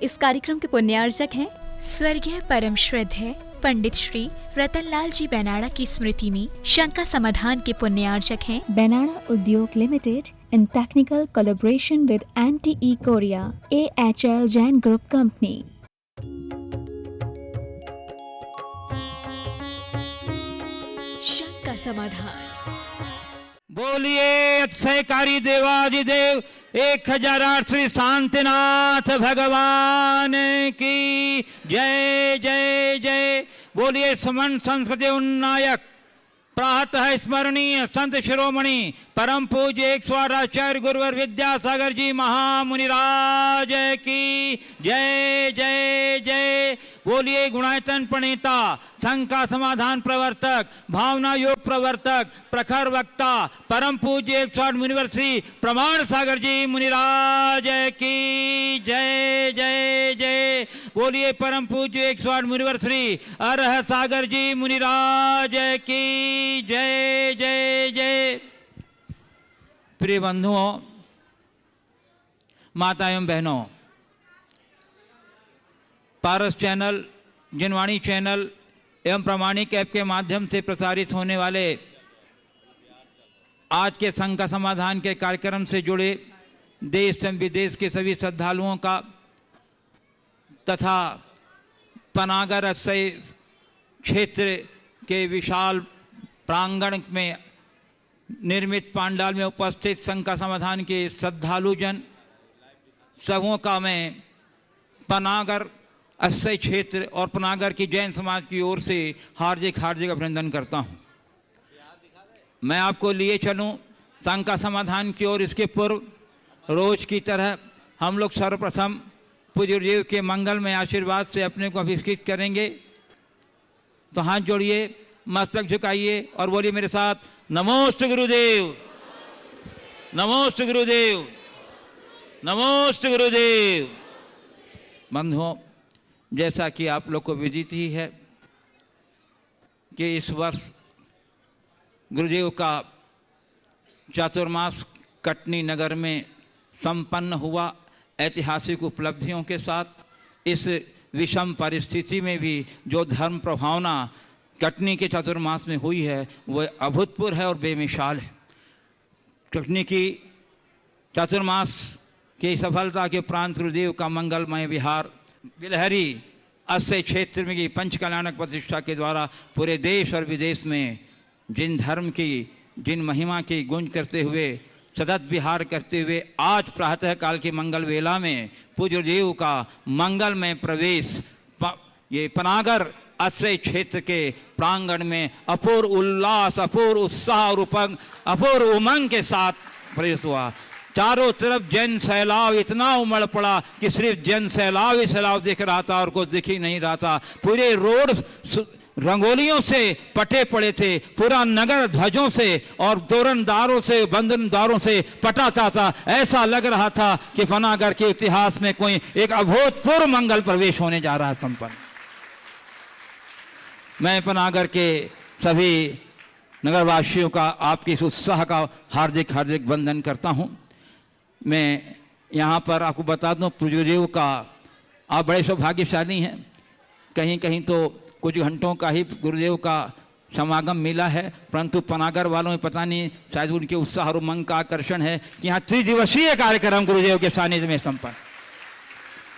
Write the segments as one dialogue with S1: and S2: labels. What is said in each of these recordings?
S1: इस कार्यक्रम के पुण्यार्चक हैं
S2: स्वर्गीय परम श्रद्धेय पंडित श्री रतनलाल जी बेनाड़ा की स्मृति में शंका समाधान के पुण्यार्चक हैं
S1: बेनाड़ा उद्योग limited in technical collaboration with NTE Korea AHL Jain group company.
S2: शंका समाधान।
S3: बोलिए अक्षयकारी देवादिदेव 1008 श्री शांतिनाथ भगवान की जय जय जय। बोलिए समन संस्कृति उन्नायक प्रातः स्मरणीय संत शिरोमणि परम पूज्य 108 आचार्य गुरुवर विद्यासागर जी महामुनिराज की जय जय जय। बोलिए गुणायतन प्रणेता शंका समाधान प्रवर्तक भावना योग प्रवर्तक प्रखर वक्ता परम पूज्य 108 मुनिवर्षी प्रमाण सागर जी मुनिराज की जय जय जय। बोलिए परम पूज्य 108 मुनिवर्षी अरह सागर जी मुनिराज की जय जय जय। प्रिय बंधुओं, माता एवं बहनों, पारस चैनल, जिनवाणी चैनल एवं प्रामाणिक ऐप के माध्यम से प्रसारित होने वाले आज के शंका समाधान के कार्यक्रम से जुड़े देश एवं विदेश के सभी श्रद्धालुओं का तथा पनागर अक्षय क्षेत्र के विशाल प्रांगण में निर्मित पांडाल में उपस्थित शंका समाधान के श्रद्धालुजन सबों का मैं पनागर अक्षय क्षेत्र और पनागर की जैन समाज की ओर से हार्दिक हार्दिक अभिनंदन करता हूं। मैं आपको लिए चलूं शंका समाधान की ओर। इसके पूर्व रोज की तरह हम लोग सर्वप्रथम पूज्य गुरुदेव के मंगल में आशीर्वाद से अपने को अभिषेक करेंगे। तो हाथ जोड़िए, मस्तक झुकाइए और बोलिए मेरे साथ, नमोस्तु गुरुदेव, नमोस्तु गुरुदेव, नमोस्तु गुरुदेव। बंधुओं, जैसा कि आप लोग को विदित ही है कि इस वर्ष गुरुदेव का चातुर्मास कटनी नगर में संपन्न हुआ। ऐतिहासिक उपलब्धियों के साथ इस विषम परिस्थिति में भी जो धर्म प्रभावना कटनी के चातुर्मास में हुई है वह अभूतपूर्व है और बेमिसाल है। कटनी की चातुर्मास की सफलता के उपरांत गुरुदेव का मंगलमय विहार बिलहरी अक्षय क्षेत्र में की पंच कल्याणक प्रतिष्ठा के द्वारा पूरे देश और विदेश में जिन धर्म की, जिन महिमा की गुंज करते हुए सतत विहार करते हुए आज प्रातः काल की मंगल वेला में पूज्य देव का मंगलमय प्रवेश ये पनागर अक्षय क्षेत्र के प्रांगण में अपूर्व उल्लास, अपूर्व उत्साह और अपूर्व उमंग के साथ प्रवेश हुआ। चारों तरफ जन सैलाब इतना उमड़ पड़ा कि सिर्फ जन सैलाब ही सैलाब दिख रहा था और कुछ दिख ही नहीं रहा था। पूरे रोड रंगोलियों से पटे पड़े थे, पूरा नगर ध्वजों से और तोरणदारों से, बंधनदारों से पटा था। ऐसा लग रहा था कि पनागर के इतिहास में कोई एक अभूतपूर्व मंगल प्रवेश होने जा रहा है संपन्न। मैं पनागर के सभी नगरवासियों का आपके इस उत्साह का हार्दिक हार्दिक वंदन करता हूं। मैं यहाँ पर आपको बता दूं, गुरुदेव का आप बड़े सौभाग्यशाली हैं। कहीं कहीं तो कुछ घंटों का ही गुरुदेव का समागम मिला है, परंतु पनागर वालों में पता नहीं शायद उनके उत्साह और उमंग का आकर्षण है कि यहाँ त्रिदिवसीय कार्यक्रम गुरुदेव के सानिध्य में संपन्न।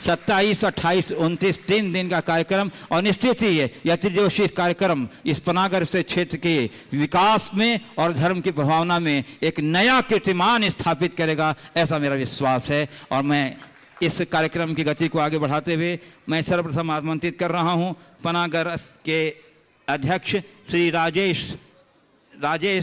S3: 27, 28, 29 3 दिन का कार्यक्रम और निश्चित ही है यह त्रिदिवसीय कार्यक्रम इस पनागर से क्षेत्र के विकास में और धर्म की भावना में एक नया कीर्तिमान स्थापित करेगा, ऐसा मेरा विश्वास है। और मैं इस कार्यक्रम की गति को आगे बढ़ाते हुए मैं सर्वप्रथम आमंत्रित कर रहा हूं पनागर के अध्यक्ष श्री राजेश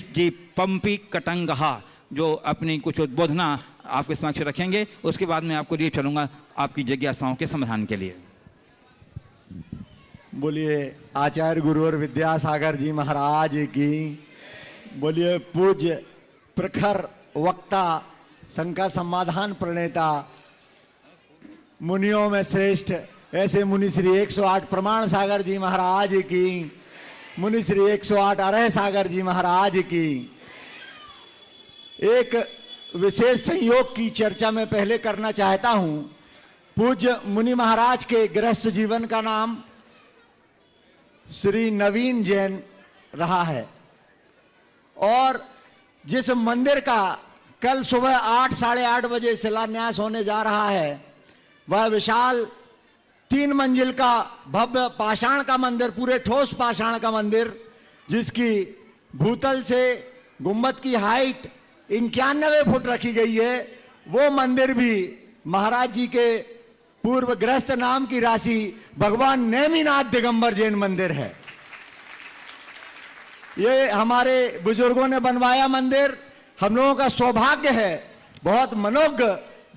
S3: जी पंपी कटंगहा, जो अपनी कुछ उद्बोधना आपके समक्ष रखेंगे। उसके बाद मैं आपको लिए चलूंगा आपकी जिज्ञासाओं के समाधान के लिए।
S4: बोलिए आचार्य गुरुवर विद्यासागर जी महाराज की। बोलिए पूज्य प्रखर वक्ता शंका समाधान प्रणेता मुनियों में श्रेष्ठ ऐसे मुनि श्री 108 प्रमाण सागर जी महाराज की। मुनि श्री 108 अरह सागर जी महाराज की। एक विशेष संयोग की चर्चा मैं पहले करना चाहता हूं पूज्य मुनि महाराज के गृहस्थ जीवन का नाम श्री नवीन जैन रहा है और जिस मंदिर का कल सुबह 8 साढ़े 8 बजे शिलान्यास होने जा रहा है वह विशाल 3 मंजिल का भव्य पाषाण का मंदिर, पूरे ठोस पाषाण का मंदिर, जिसकी भूतल से गुंबद की हाइट 91 फुट रखी गई है, वो मंदिर भी महाराज जी के पूर्व गृहस्थ नाम की राशि भगवान नेमिनाथ दिगंबर जैन मंदिर है। ये हमारे बुजुर्गों ने बनवाया मंदिर, हम लोगों का सौभाग्य है। बहुत मनोज्ञ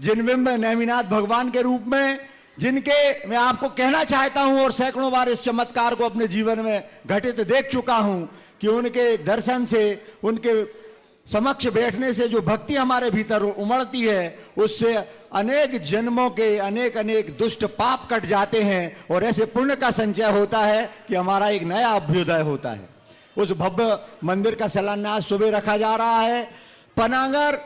S4: जिनबिंब नेमिनाथ भगवान के रूप में, जिनके मैं आपको कहना चाहता हूं और सैकड़ों बार इस चमत्कार को अपने जीवन में घटित देख चुका हूं कि उनके दर्शन से, उनके समक्ष बैठने से जो भक्ति हमारे भीतर उमड़ती है, उससे अनेक जन्मों के अनेक अनेक दुष्ट पाप कट जाते हैं और ऐसे पुण्य का संचय होता है कि हमारा एक नया अभ्युदय होता है। उस भव्य मंदिर का शिलान्यास सुबह रखा जा रहा है। पनागर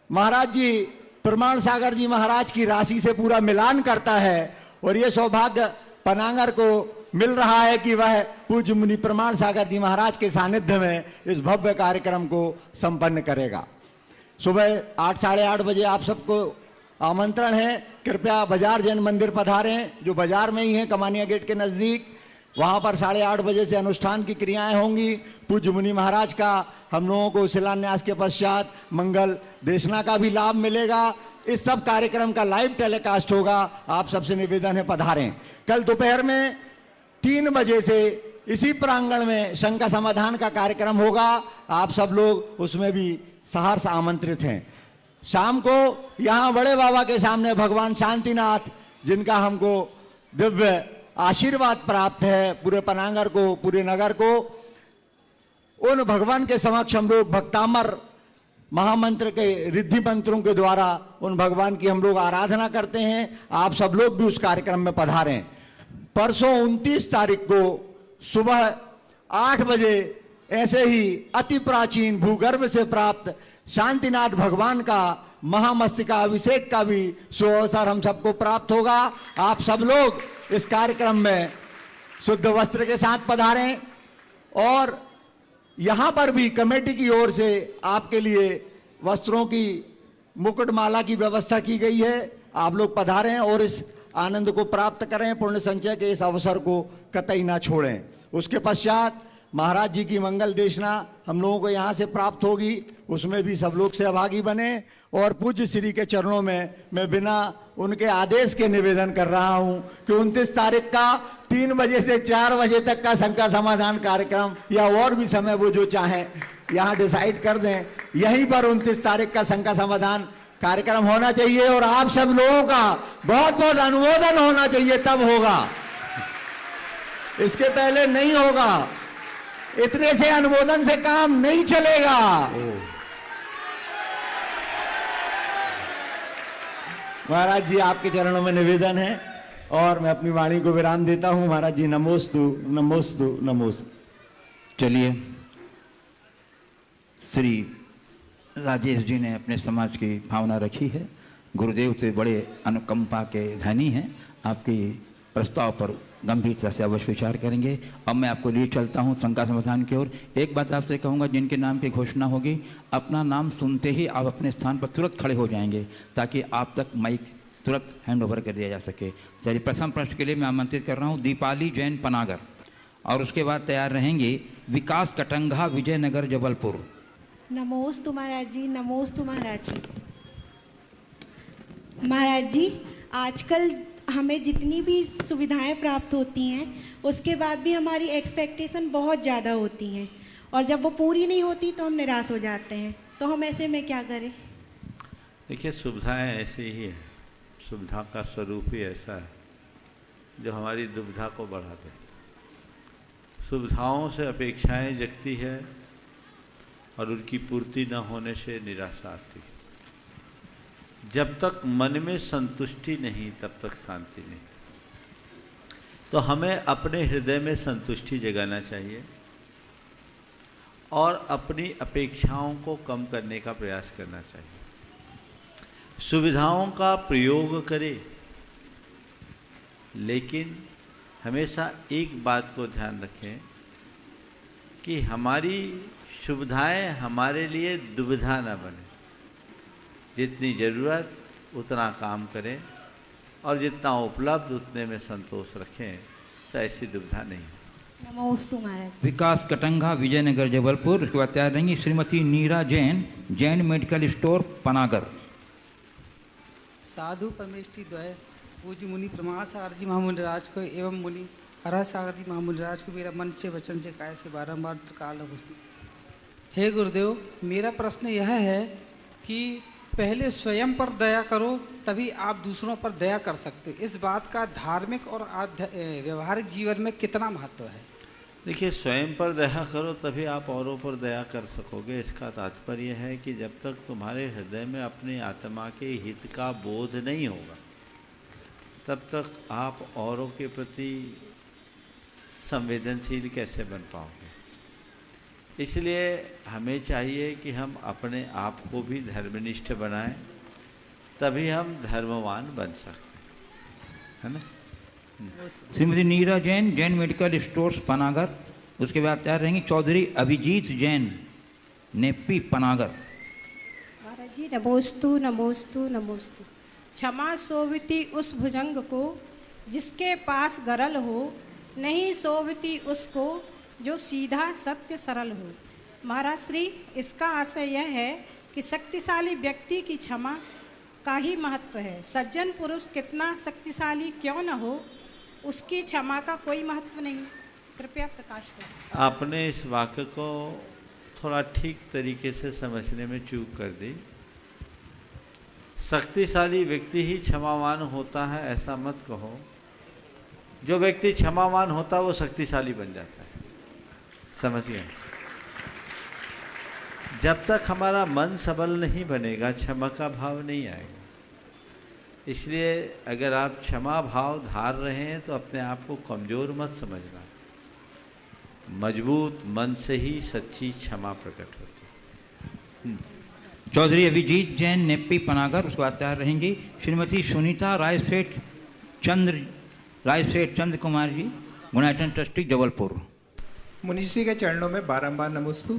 S4: महाराज जी, प्रमाण सागर जी महाराज की राशि से पूरा मिलान करता है और ये सौभाग्य पनागर को मिल रहा है कि वह पूज्य मुनि प्रमाण सागर जी महाराज के सानिध्य में इस भव्य कार्यक्रम को संपन्न करेगा। सुबह 8 साढ़े 8 बजे आप सबको आमंत्रण है, कृपया बाजार जैन मंदिर पधारें, जो बाजार में ही है कमानिया गेट के नजदीक। वहां पर 8:30 बजे से अनुष्ठान की क्रियाएं होंगी। पूज्य मुनि महाराज का हम लोगों को शिलान्यास के पश्चात मंगल देशना का भी लाभ मिलेगा। इस सब कार्यक्रम का लाइव टेलीकास्ट होगा, आप सबसे निवेदन है पधारें। कल दोपहर में 3 बजे से इसी प्रांगण में शंका समाधान का कार्यक्रम होगा, आप सब लोग उसमें भी सहर्ष आमंत्रित हैं। शाम को यहाँ बड़े बाबा के सामने भगवान शांतिनाथ, जिनका हमको दिव्य आशीर्वाद प्राप्त है, पूरे पनागर को, पूरे नगर को, उन भगवान के समक्ष हम लोग भक्तामर महामंत्र के रिद्धि मंत्रों के द्वारा उन भगवान की हम लोग आराधना करते हैं। आप सब लोग भी उस कार्यक्रम में पधारें। परसों 29 तारीख को सुबह 8 बजे ऐसे ही अति प्राचीन भूगर्भ से प्राप्त शांतिनाथ भगवान का महामस्तिका अभिषेक का भी सुअवसर हम सबको प्राप्त होगा। आप सब लोग इस कार्यक्रम में शुद्ध वस्त्र के साथ पधारें और यहाँ पर भी कमेटी की ओर से आपके लिए वस्त्रों की मुकुटमाला की व्यवस्था की गई है। आप लोग पधारें और इस आनंद को प्राप्त करें, पुण्य संचय के इस अवसर को कतई ना छोड़ें। उसके पश्चात महाराज जी की मंगल देशना हम लोगों को यहाँ से प्राप्त होगी, उसमें भी सब लोग सहभागी बने। और पूज्य श्री के चरणों में मैं बिना उनके आदेश के निवेदन कर रहा हूँ कि 29 तारीख का 3 बजे से 4 बजे तक का शंका समाधान कार्यक्रम या और भी समय वो जो चाहें यहाँ डिसाइड कर दें, यहीं पर 29 तारीख का शंका समाधान कार्यक्रम होना चाहिए और आप सब लोगों का बहुत बहुत अनुमोदन होना चाहिए, तब होगा, इसके पहले नहीं होगा। इतने से अनुमोदन से काम नहीं चलेगा। महाराज जी आपके चरणों में निवेदन है और मैं अपनी वाणी को विराम देता हूं। महाराज जी नमोस्तु नमोस्तु नमोस्तु।
S3: चलिए, श्री राजेश जी ने अपने समाज की भावना रखी है, गुरुदेव से बड़े अनुकंपा के धनी हैं, आपकी प्रस्ताव पर गंभीरता से अवश्य विचार करेंगे। अब मैं आपको लिए चलता हूं शंका समाधान की ओर। एक बात आपसे कहूंगा, जिनके नाम की घोषणा होगी अपना नाम सुनते ही आप अपने स्थान पर तुरंत खड़े हो जाएंगे ताकि आप तक माइक तुरंत हैंड ओवर कर दिया जा सके। चलिए, प्रथम प्रश्न के लिए मैं आमंत्रित कर रहा हूं दीपाली जैन पनागर, और उसके बाद तैयार रहेंगे विकास कटंगा विजयनगर जबलपुर।
S5: नमोस्तु महाराज जी, नमोस्तु महाराज जी। महाराज जी, आजकल हमें जितनी भी सुविधाएं प्राप्त होती हैं उसके बाद भी हमारी एक्सपेक्टेशन बहुत ज़्यादा होती हैं और जब वो पूरी नहीं होती तो हम निराश हो जाते हैं, तो हम ऐसे में क्या करें?
S6: देखिए, सुविधाएं ऐसे ही है, सुविधा का स्वरूप ही ऐसा है जो हमारी दुविधा को बढ़ा दे। सुविधाओं से अपेक्षाएं जगती है और उनकी पूर्ति न होने से निराशा आती है। जब तक मन में संतुष्टि नहीं तब तक शांति नहीं। तो हमें अपने हृदय में संतुष्टि जगाना चाहिए और अपनी अपेक्षाओं को कम करने का प्रयास करना चाहिए। सुविधाओं का प्रयोग करें लेकिन हमेशा एक बात को ध्यान रखें कि हमारी सुविधाएं हमारे लिए दुविधा न बने। जितनी ज़रूरत उतना काम करें और जितना उपलब्ध उतने में संतोष रखें, तो ऐसी दुविधा नहीं है।
S5: नमोस्तु महाराज।
S3: विकास कटंगा, विजयनगर, जबलपुर। उसके बाद तैयार रहेंगी श्रीमती नीरा जैन, जैन मेडिकल स्टोर, पनागर।
S7: साधु परमेष्टि द्वय पूज्य मुनि प्रमाण सागर जी महामुनि राज को एवं मुनि हरा सागर जी महामुनि राज को मेरा मन से वचन से काय से बारंबार त्रिकाल हे गुरुदेव, मेरा प्रश्न यह है कि पहले स्वयं पर दया करो तभी आप दूसरों पर दया कर सकते। इस बात का धार्मिक और व्यवहारिक जीवन में कितना महत्व है?
S6: देखिए, स्वयं पर दया करो तभी आप औरों पर दया कर सकोगे। इसका तात्पर्य है कि जब तक तुम्हारे हृदय में अपनी आत्मा के हित का बोध नहीं होगा, तब तक आप औरों के प्रति संवेदनशील कैसे बन पाओगे। इसलिए हमें चाहिए कि हम अपने आप को भी धर्मनिष्ठ बनाएं, तभी हम धर्मवान बन सकते हैं, है ना।
S3: श्रीमती नीरा जैन, जैन मेडिकल स्टोर्स, पनागर। उसके बाद तैयार रहेंगी चौधरी अभिजीत जैन, नेप्पी, पनागर।
S8: महाराज जी नमोस्तु नमोस्तु नमोस्तु। क्षमा सोविती उस भुजंग को जिसके पास गरल हो, नहीं सोविती उसको जो सीधा सत्य सरल हो। महाराज श्री, इसका आशय यह है कि शक्तिशाली व्यक्ति की क्षमा का ही महत्व है। सज्जन पुरुष कितना शक्तिशाली क्यों न हो, उसकी क्षमा का कोई महत्व नहीं। कृपया प्रकाश करें।
S6: आपने इस वाक्य को थोड़ा ठीक तरीके से समझने में चूक कर दी। शक्तिशाली व्यक्ति ही क्षमावान होता है ऐसा मत कहो। जो व्यक्ति क्षमावान होता है वो शक्तिशाली बन जाता है। समझिए, जब तक हमारा मन सबल नहीं बनेगा, क्षमा का भाव नहीं आएगा। इसलिए अगर आप क्षमा भाव धार रहे हैं तो अपने आप को कमजोर मत समझना। मजबूत मन से ही सच्ची क्षमा प्रकट होती है।
S3: चौधरी अभिजीत जैन, नेप्पी, पनागर। उसके बाद तैयार रहेंगी श्रीमती सुनीता रायसेठ चंद्र कुमार जी, गुणायतन ट्रस्टी, जबलपुर।
S9: मुनिश्री के चरणों में बारंबार नमोस्तु।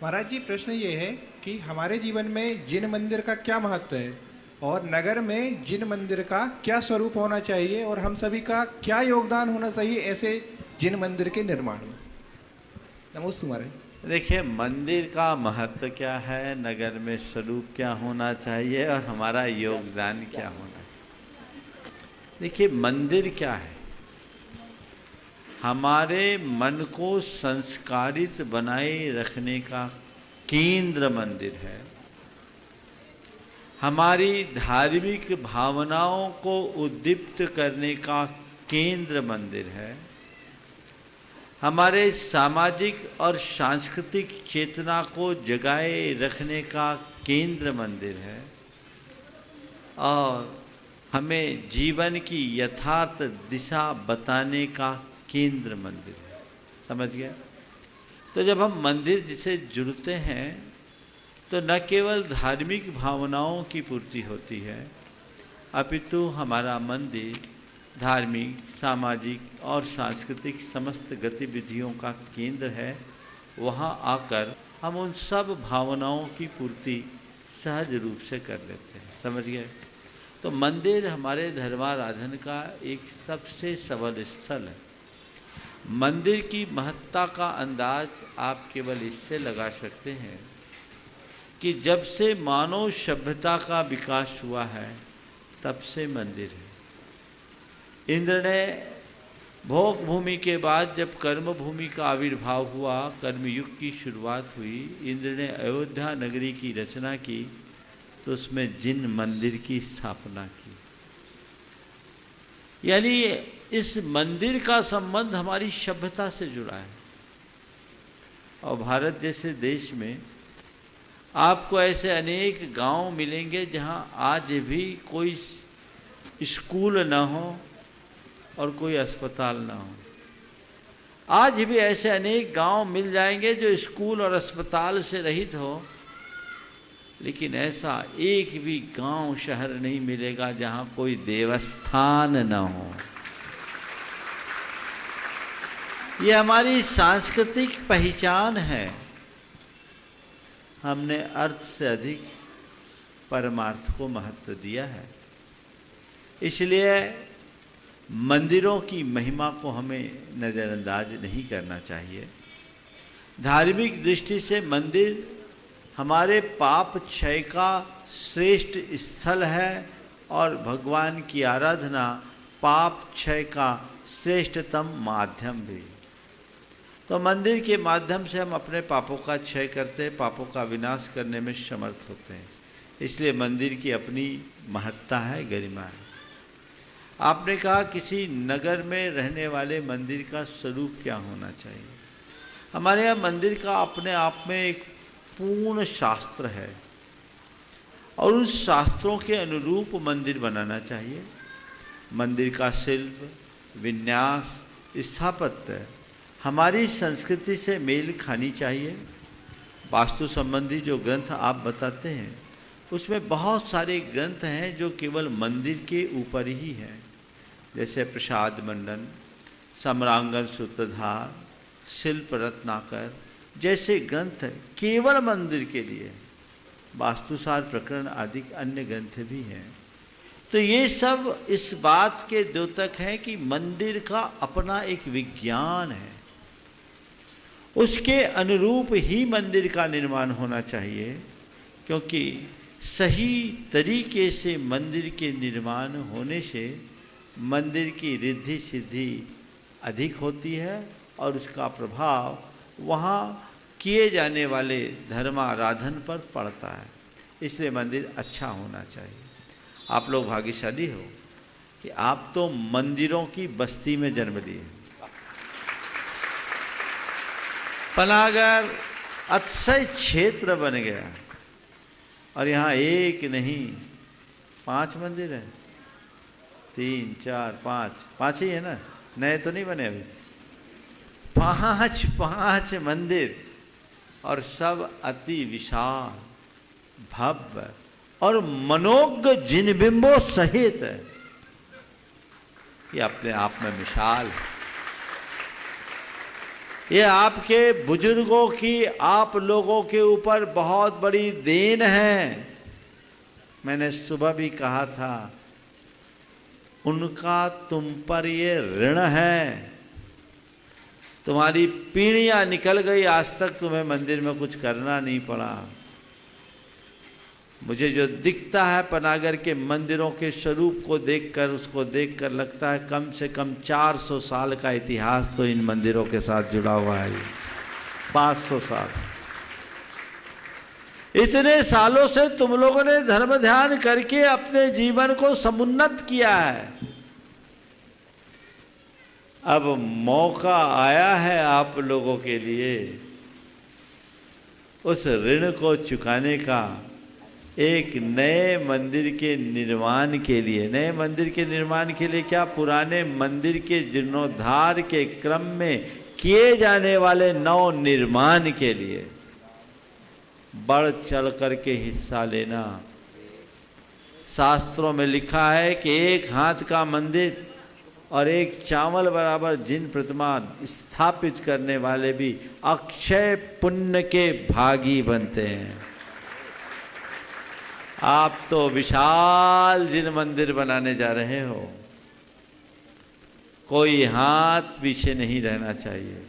S9: महाराज जी, प्रश्न ये है कि हमारे जीवन में जिन मंदिर का क्या महत्व है और नगर में जिन मंदिर का क्या स्वरूप होना चाहिए और हम सभी का क्या योगदान होना चाहिए ऐसे जिन मंदिर के निर्माण में। नमोस्तु महाराज।
S6: देखिए, मंदिर का महत्व क्या है, नगर में स्वरूप क्या होना चाहिए और हमारा योगदान क्या होना चाहिए। देखिए, मंदिर क्या है? हमारे मन को संस्कारित बनाए रखने का केंद्र मंदिर है। हमारी धार्मिक भावनाओं को उद्दीप्त करने का केंद्र मंदिर है। हमारे सामाजिक और सांस्कृतिक चेतना को जगाए रखने का केंद्र मंदिर है और हमें जीवन की यथार्थ दिशा बताने का केंद्र मंदिर है। समझ गया? तो जब हम मंदिर जिसे जुड़ते हैं तो न केवल धार्मिक भावनाओं की पूर्ति होती है, अपितु हमारा मंदिर धार्मिक, सामाजिक और सांस्कृतिक समस्त गतिविधियों का केंद्र है। वहाँ आकर हम उन सब भावनाओं की पूर्ति सहज रूप से कर लेते हैं। समझ गए? तो मंदिर हमारे धर्माराधन का एक सबसे सबल स्थल है। मंदिर की महत्ता का अंदाज आप केवल इससे लगा सकते हैं कि जब से मानव सभ्यता का विकास हुआ है तब से मंदिर है। इंद्र ने भोग भूमि के बाद जब कर्म भूमि का आविर्भाव हुआ, कर्मयुग की शुरुआत हुई, इंद्र ने अयोध्या नगरी की रचना की तो उसमें जिन मंदिर की स्थापना की। यानी इस मंदिर का संबंध हमारी सभ्यता से जुड़ा है। और भारत जैसे देश में आपको ऐसे अनेक गांव मिलेंगे जहां आज भी कोई स्कूल ना हो और कोई अस्पताल ना हो। आज भी ऐसे अनेक गांव मिल जाएंगे जो स्कूल और अस्पताल से रहित हो, लेकिन ऐसा एक भी गांव शहर नहीं मिलेगा जहां कोई देवस्थान ना हो। ये हमारी सांस्कृतिक पहचान है। हमने अर्थ से अधिक परमार्थ को महत्व दिया है, इसलिए मंदिरों की महिमा को हमें नज़रअंदाज नहीं करना चाहिए। धार्मिक दृष्टि से मंदिर हमारे पाप क्षय का श्रेष्ठ स्थल है और भगवान की आराधना पाप क्षय का श्रेष्ठतम माध्यम भी। तो मंदिर के माध्यम से हम अपने पापों का क्षय करते हैं, पापों का विनाश करने में समर्थ होते हैं। इसलिए मंदिर की अपनी महत्ता है, गरिमा है। आपने कहा किसी नगर में रहने वाले मंदिर का स्वरूप क्या होना चाहिए। हमारे यहाँ मंदिर का अपने आप में एक पूर्ण शास्त्र है और उस शास्त्रों के अनुरूप मंदिर बनाना चाहिए। मंदिर का शिल्प, विन्यास, स्थापत्य हमारी संस्कृति से मेल खानी चाहिए। वास्तु संबंधी जो ग्रंथ आप बताते हैं उसमें बहुत सारे ग्रंथ हैं जो केवल मंदिर के ऊपर ही हैं, जैसे प्रसाद मंडन, सम्रांगण सूत्रधार, शिल्प रत्नाकर जैसे ग्रंथ केवल मंदिर के लिए। वास्तुसार प्रकरण आदि अन्य ग्रंथ भी हैं। तो ये सब इस बात के द्योतक हैं कि मंदिर का अपना एक विज्ञान है, उसके अनुरूप ही मंदिर का निर्माण होना चाहिए, क्योंकि सही तरीके से मंदिर के निर्माण होने से मंदिर की रिद्धि सिद्धि अधिक होती है और उसका प्रभाव वहाँ किए जाने वाले धर्माराधन पर पड़ता है। इसलिए मंदिर अच्छा होना चाहिए। आप लोग भाग्यशाली हो कि आप तो मंदिरों की बस्ती में जन्म लिए। पनागर अतिशय क्षेत्र बन गया और यहाँ एक नहीं 5 मंदिर हैं, 3, 4, 5 ही है ना, नए तो नहीं बने अभी। 5 मंदिर और सब अति विशाल, भव्य और मनोज्ञ जिनबिंबों सहित है। ये अपने आप में मिसाल है। ये आपके बुजुर्गों की आप लोगों के ऊपर बहुत बड़ी देन है। मैंने सुबह भी कहा था, उनका तुम पर ये ऋण है। तुम्हारी पीढ़ियां निकल गई, आज तक तुम्हें मंदिर में कुछ करना नहीं पड़ा। मुझे जो दिखता है पनागर के मंदिरों के स्वरूप को देखकर, उसको देखकर लगता है कम से कम 400 साल का इतिहास तो इन मंदिरों के साथ जुड़ा हुआ है। 500 साल। इतने सालों से तुम लोगों ने धर्म ध्यान करके अपने जीवन को समुन्नत किया है। अब मौका आया है आप लोगों के लिए उस ऋण को चुकाने का। एक नए मंदिर के निर्माण के लिए, नए मंदिर के निर्माण के लिए क्या, पुराने मंदिर के जीर्णोद्धार के क्रम में किए जाने वाले नव निर्माण के लिए बढ़ चढ़ करके हिस्सा लेना। शास्त्रों में लिखा है कि एक हाथ का मंदिर और एक चावल बराबर जिन प्रतिमा स्थापित करने वाले भी अक्षय पुण्य के भागी बनते हैं। आप तो विशाल जिन मंदिर बनाने जा रहे हो, कोई हाथ पीछे नहीं रहना चाहिए।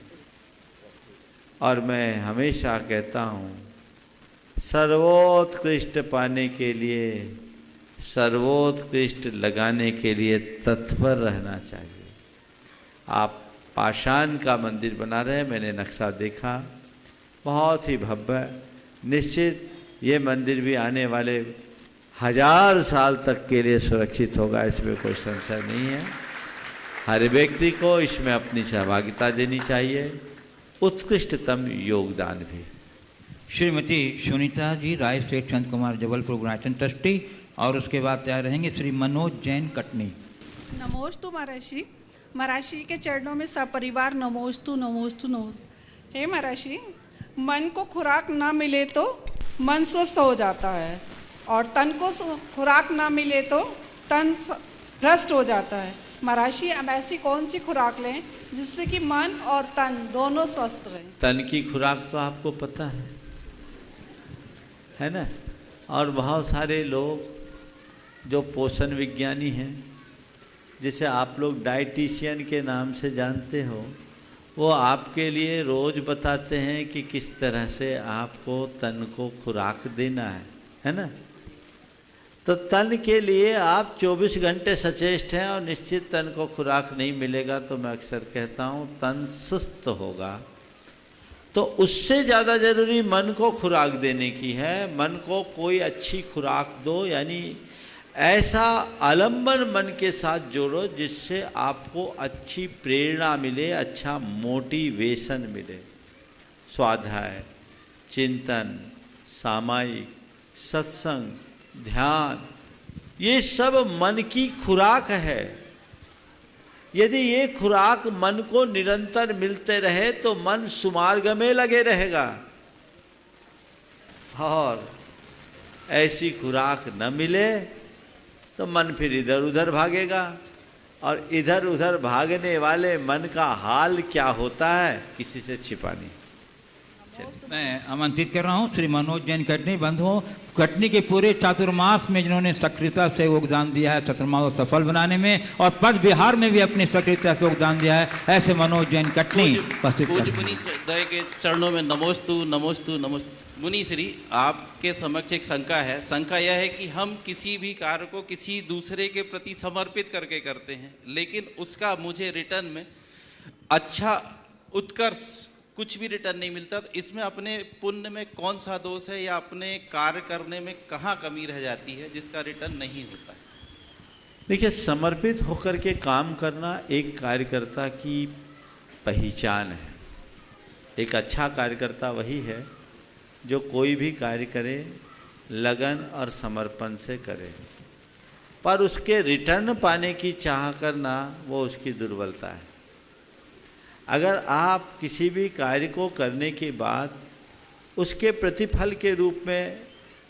S6: और मैं हमेशा कहता हूँ, सर्वोत्कृष्ट पाने के लिए, सर्वोत्कृष्ट लगाने के लिए तत्पर रहना चाहिए। आप पाषाण का मंदिर बना रहे हैं, मैंने नक्शा देखा, बहुत ही भव्य। निश्चित ये मंदिर भी आने वाले 1000 साल तक के लिए सुरक्षित होगा, इसमें कोई संशय नहीं है। हर व्यक्ति को इसमें अपनी सहभागिता देनी चाहिए, उत्कृष्टतम योगदान भी।
S3: श्रीमती सुनीता जी, राय सेठ चंद कुमार, जबलपुर गुणायतन ट्रस्टी, और उसके बाद तैयार रहेंगे श्री मनोज जैन कटनी।
S10: नमोस्तु महर्षि, महर्षि के चरणों में सपरिवार नमोस्तु नमोस्तु नमोस्तु। हे महर्षि, मन को खुराक ना मिले तो मन स्वस्थ हो जाता है और तन को खुराक ना मिले तो तन भ्रष्ट हो जाता है। महाराज हम ऐसी कौन सी खुराक लें जिससे कि मन और तन दोनों स्वस्थ रहें?
S6: तन की खुराक तो आपको पता है ना? और बहुत सारे लोग जो पोषण विज्ञानी हैं, जिसे आप लोग डाइटिशियन के नाम से जानते हो, वो आपके लिए रोज़ बताते हैं कि किस तरह से आपको तन को खुराक देना है ना? तो तन के लिए आप 24 घंटे सचेष्ट हैं और निश्चित तन को खुराक नहीं मिलेगा तो मैं अक्सर कहता हूँ तन सुस्त होगा। तो उससे ज़्यादा ज़रूरी मन को खुराक देने की है। मन को कोई अच्छी खुराक दो, यानी ऐसा आलम्बन मन के साथ जोड़ो जिससे आपको अच्छी प्रेरणा मिले, अच्छा मोटिवेशन मिले। स्वाध्याय, चिंतन, सामायिक, सत्संग, ध्यान, ये सब मन की खुराक है। यदि ये खुराक मन को निरंतर मिलते रहे तो मन सुमार्ग में लगे रहेगा, और ऐसी खुराक न मिले तो मन फिर इधर उधर भागेगा, और इधर उधर भागने वाले मन का हाल क्या होता है किसी से छिपा नहीं।
S3: मैं आमंत्रित कर रहा हूँ श्री मनोज जैन कटनी बंधुओं, कटनी के पूरे चातुर्मास में जिन्होंने सक्रियता से योगदान दिया है चातुर्मास को सफल बनाने में, और पद बिहार में भी अपनी सक्रियता से योगदान दिया है, ऐसे मनोज जैन कटनी उपस्थित
S11: मुनि दय के चरणों में नमोस्तु नमोस्तु नमोस्तु। मुनि श्री, आपके समक्ष एक शंका है। शंका यह है कि हम किसी भी कार्य को किसी दूसरे के प्रति समर्पित करके करते हैं, लेकिन उसका मुझे रिटर्न में अच्छा उत्कर्ष कुछ भी रिटर्न नहीं मिलता। तो इसमें अपने पुण्य में कौन सा दोष है, या अपने कार्य करने में कहाँ कमी रह जाती है जिसका रिटर्न नहीं होता है?
S6: देखिए, समर्पित होकर के काम करना एक कार्यकर्ता की पहचान है। एक अच्छा कार्यकर्ता वही है जो कोई भी कार्य करे लगन और समर्पण से करे, पर उसके रिटर्न पाने की चाह करना वो उसकी दुर्बलता है। अगर आप किसी भी कार्य को करने के बाद उसके प्रतिफल के रूप में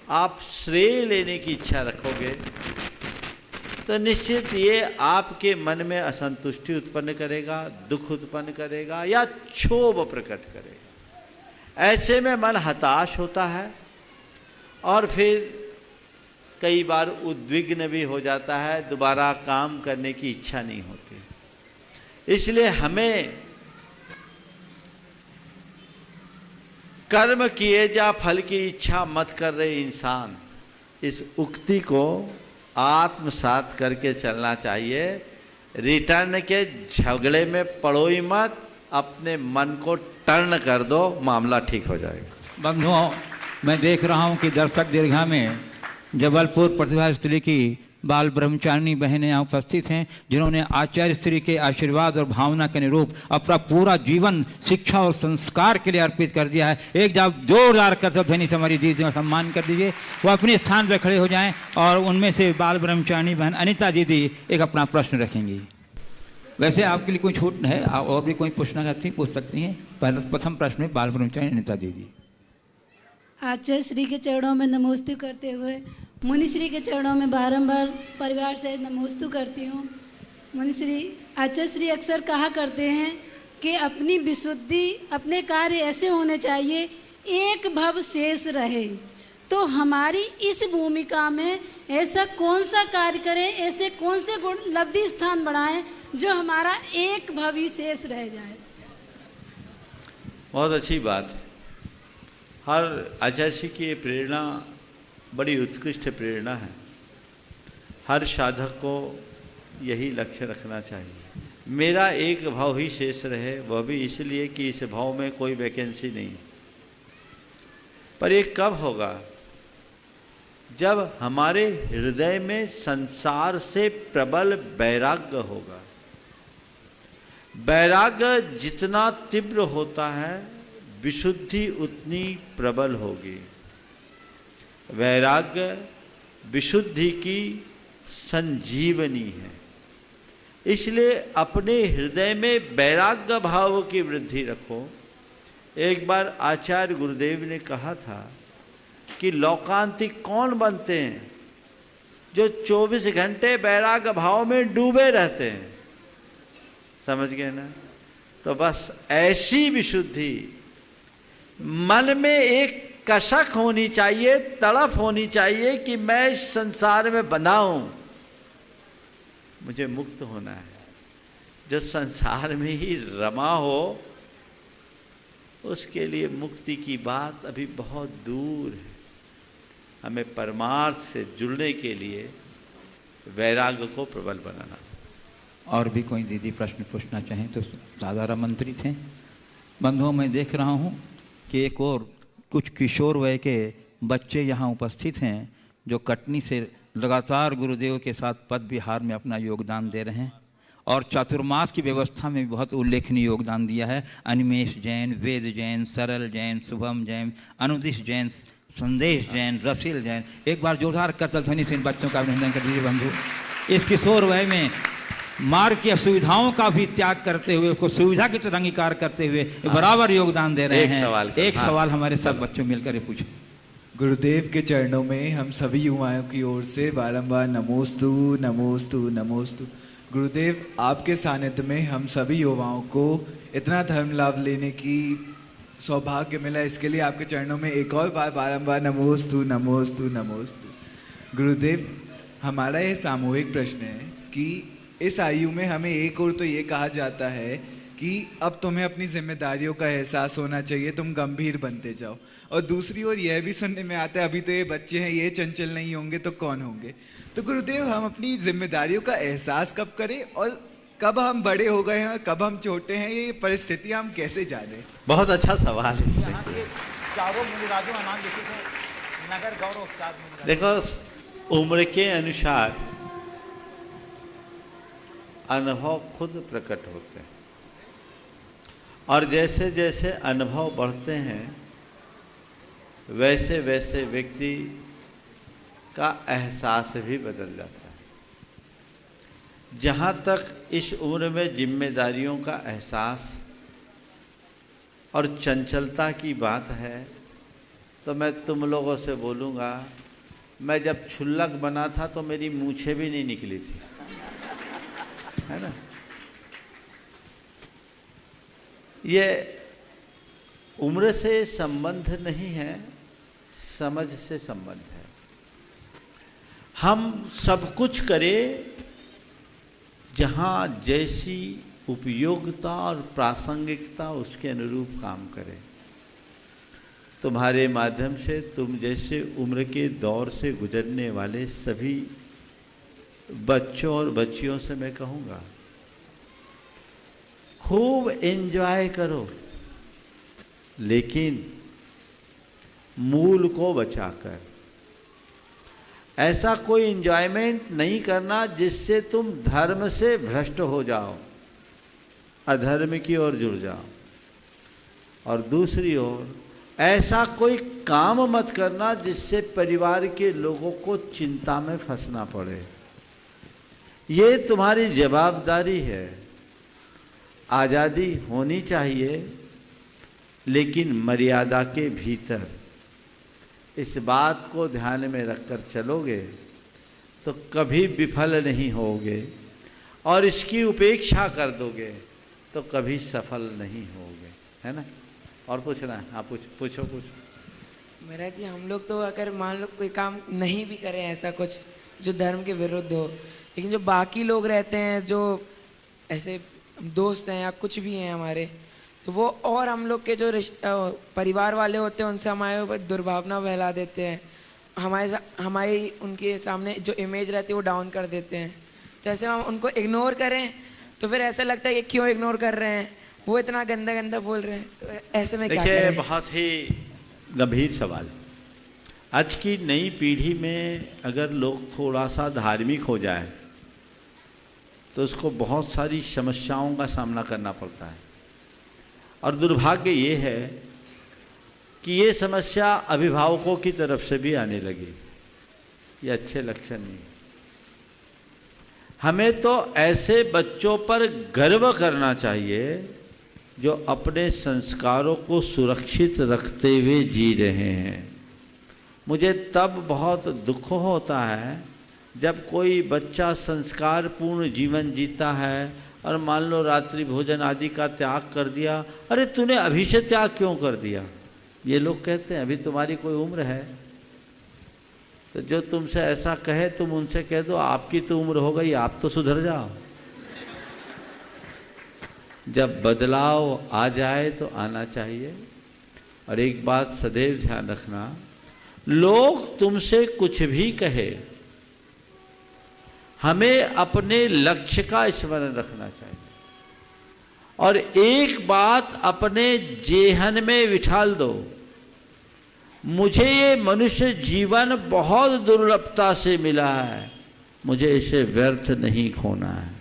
S6: आप श्रेय लेने की इच्छा रखोगे तो निश्चित ये आपके मन में असंतुष्टि उत्पन्न करेगा, दुख उत्पन्न करेगा या क्षोभ प्रकट करेगा। ऐसे में मन हताश होता है और फिर कई बार उद्विग्न भी हो जाता है, दोबारा काम करने की इच्छा नहीं होती। इसलिए हमें कर्म किए जा फल की इच्छा मत कर रहे इंसान, इस उक्ति को आत्मसात करके चलना चाहिए। रिटर्न के झगड़े में पड़ो ही मत, अपने मन को टर्न कर दो, मामला ठीक हो जाएगा।
S3: बंधुओं, मैं देख रहा हूं कि दर्शक दीर्घा में जबलपुर प्रतिभा स्त्री की बाल ब्रह्मचारिणी बहनें यहाँ उपस्थित हैं, जिन्होंने आचार्य श्री के आशीर्वाद और भावना के अनुरूप अपना पूरा जीवन शिक्षा और संस्कार के लिए अर्पित कर दिया है। एक जब जोरदार करतब ध्वनि से हमारी दीदी सम्मान कर दीजिए, वो अपने स्थान पर खड़े हो जाएं, और उनमें से बाल ब्रह्मचारिणी बहन अनिता दीदी एक अपना प्रश्न रखेंगी। वैसे आपके लिए कोई छूट है, आप और भी कोई पूछना चाहती पूछ सकती हैं। पहला प्रथम प्रश्न है बाल ब्रह्मचारिणी अनिता दीदी।
S12: आचार्य श्री के चरणों में नमोस्तु करते हुए मुनि श्री के चरणों में बारंबार परिवार से नमोस्तु करती हूँ। मुनि श्री, आचार्य श्री अक्सर कहा करते हैं कि अपनी विशुद्धि, अपने कार्य ऐसे होने चाहिए एक भव शेष रहे। तो हमारी इस भूमिका में ऐसा कौन सा कार्य करें, ऐसे कौन से गुण लब्धि स्थान बढ़ाएं जो हमारा एक भवी शेष रह जाए?
S6: बहुत अच्छी बात है। हर आचार्य की ये प्रेरणा बड़ी उत्कृष्ट प्रेरणा है। हर साधक को यही लक्ष्य रखना चाहिए, मेरा एक भाव ही शेष रहे, वह भी इसलिए कि इस भाव में कोई वैकेंसी नहीं। पर ये कब होगा? जब हमारे हृदय में संसार से प्रबल वैराग्य होगा। वैराग्य जितना तीव्र होता है, विशुद्धि उतनी प्रबल होगी। वैराग्य विशुद्धि की संजीवनी है। इसलिए अपने हृदय में वैराग्य भाव की वृद्धि रखो। एक बार आचार्य गुरुदेव ने कहा था कि लौकांतिक कौन बनते हैं? जो 24 घंटे वैराग्य भाव में डूबे रहते हैं। समझ गए ना? तो बस ऐसी विशुद्धि मन में एक कसक होनी चाहिए, तड़प होनी चाहिए कि मैं इस संसार में बंधा हूं, मुझे मुक्त होना है। जो संसार में ही रमा हो उसके लिए मुक्ति की बात अभी बहुत दूर है। हमें परमार्थ से जुड़ने के लिए वैराग्य को प्रबल बनाना।
S3: और भी कोई दीदी प्रश्न पूछना चाहें तो साधारण आमंत्रित हैं। बंधुओं, मैं देख रहा हूं कि एक और कुछ किशोर वय के बच्चे यहाँ उपस्थित हैं जो कटनी से लगातार गुरुदेव के साथ पद विहार में अपना योगदान दे रहे हैं और चातुर्मास की व्यवस्था में भी बहुत उल्लेखनीय योगदान दिया है। अनिमेश जैन, वेद जैन, सरल जैन, शुभम जैन, अनुदिश जैन, संदेश जैन, रसील जैन। एक बार जोरदार करतल ध्वनि से इन बच्चों का अभिनंदन कर दीजिए बंधु। इस किशोर वय में मार्ग की असुविधाओं का भी त्याग करते हुए उसको सुविधा की तरह अंगीकार करते हुए बराबर योगदान दे रहे हैं। एक सवाल हमारे सब बच्चों मिलकर पूछो।
S13: गुरुदेव के चरणों में हम सभी युवाओं की ओर से बारंबार नमोस्तु नमोस्तु नमोस्तु। गुरुदेव, आपके सानिध्य में हम सभी युवाओं को इतना धर्म लाभ लेने की सौभाग्य मिला, इसके लिए आपके चरणों में एक और बार बारंबार नमोस्तु नमोस्तु नमोस्तु। गुरुदेव, हमारा यह सामूहिक प्रश्न है कि इस आयु में हमें एक और तो ये कहा जाता है कि अब तुम्हें अपनी जिम्मेदारियों का एहसास होना चाहिए, तुम गंभीर बनते जाओ, और दूसरी ओर यह भी सुनने में आता है अभी तो ये बच्चे हैं, ये चंचल नहीं होंगे तो कौन होंगे। तो गुरुदेव, हम अपनी जिम्मेदारियों का एहसास कब करें और कब हम बड़े हो गए हैं, कब हम छोटे हैं, ये परिस्थिति हम कैसे जाने?
S6: बहुत अच्छा सवाल है। देखो, उम्र के अनुसार अनुभव खुद प्रकट होते हैं और जैसे जैसे अनुभव बढ़ते हैं वैसे वैसे व्यक्ति का एहसास भी बदल जाता है। जहाँ तक इस उम्र में जिम्मेदारियों का एहसास और चंचलता की बात है तो मैं तुम लोगों से बोलूँगा, मैं जब क्षुल्लक बना था तो मेरी मूछें भी नहीं निकली थी, है ना? ये उम्र से संबंध नहीं है, समझ से संबंध है। हम सब कुछ करें जहाँ जैसी उपयोगिता और प्रासंगिकता उसके अनुरूप काम करें। तुम्हारे माध्यम से तुम जैसे उम्र के दौर से गुजरने वाले सभी बच्चों और बच्चियों से मैं कहूँगा, खूब एंजॉय करो, लेकिन मूल को बचाकर। ऐसा कोई एंजॉयमेंट नहीं करना जिससे तुम धर्म से भ्रष्ट हो जाओ, अधर्म की ओर जुड़ जाओ। और दूसरी ओर ऐसा कोई काम मत करना जिससे परिवार के लोगों को चिंता में फंसना पड़े। ये तुम्हारी जवाबदारी है। आज़ादी होनी चाहिए लेकिन मर्यादा के भीतर। इस बात को ध्यान में रखकर चलोगे तो कभी विफल नहीं होगे, और इसकी उपेक्षा कर दोगे तो कभी सफल नहीं होगे, है ना? और पूछना है? हाँ, पूछो।
S14: महाराज जी, हम लोग तो अगर मान लो कोई काम नहीं भी करें ऐसा कुछ जो धर्म के विरुद्ध हो, लेकिन जो बाकी लोग रहते हैं, जो ऐसे दोस्त हैं या कुछ भी हैं हमारे, तो वो और हम लोग के जो परिवार वाले होते हैं उनसे हमारे ऊपर दुर्भावना फैला देते हैं, हमारी उनके सामने जो इमेज रहती है वो डाउन कर देते हैं। तो ऐसे हम उनको इग्नोर करें तो फिर ऐसा लगता है कि क्यों इग्नोर कर रहे हैं, वो इतना गंदा गंदा बोल रहे हैं, तो ऐसे में क्या करें?
S6: देखिए, बहुत ही गंभीर सवाल। आज की नई पीढ़ी में अगर लोग थोड़ा सा धार्मिक हो जाए तो उसको बहुत सारी समस्याओं का सामना करना पड़ता है, और दुर्भाग्य ये है कि ये समस्या अभिभावकों की तरफ से भी आने लगी। ये अच्छे लक्षण नहीं। हमें तो ऐसे बच्चों पर गर्व करना चाहिए जो अपने संस्कारों को सुरक्षित रखते हुए जी रहे हैं। मुझे तब बहुत दुख होता है जब कोई बच्चा संस्कारपूर्ण जीवन जीता है और मान लो रात्रि भोजन आदि का त्याग कर दिया, अरे तूने अभी से त्याग क्यों कर दिया? ये लोग कहते हैं अभी तुम्हारी कोई उम्र है। तो जो तुमसे ऐसा कहे तुम उनसे कह दो आपकी तो उम्र हो गई, आप तो सुधर जाओ। जब बदलाव आ जाए तो आना चाहिए। और एक बात सदैव ध्यान रखना, लोग तुमसे कुछ भी कहे, हमें अपने लक्ष्य का स्मरण रखना चाहिए। और एक बात अपने जेहन में बिठाल दो, मुझे ये मनुष्य जीवन बहुत दुर्लभता से मिला है, मुझे इसे व्यर्थ नहीं खोना है।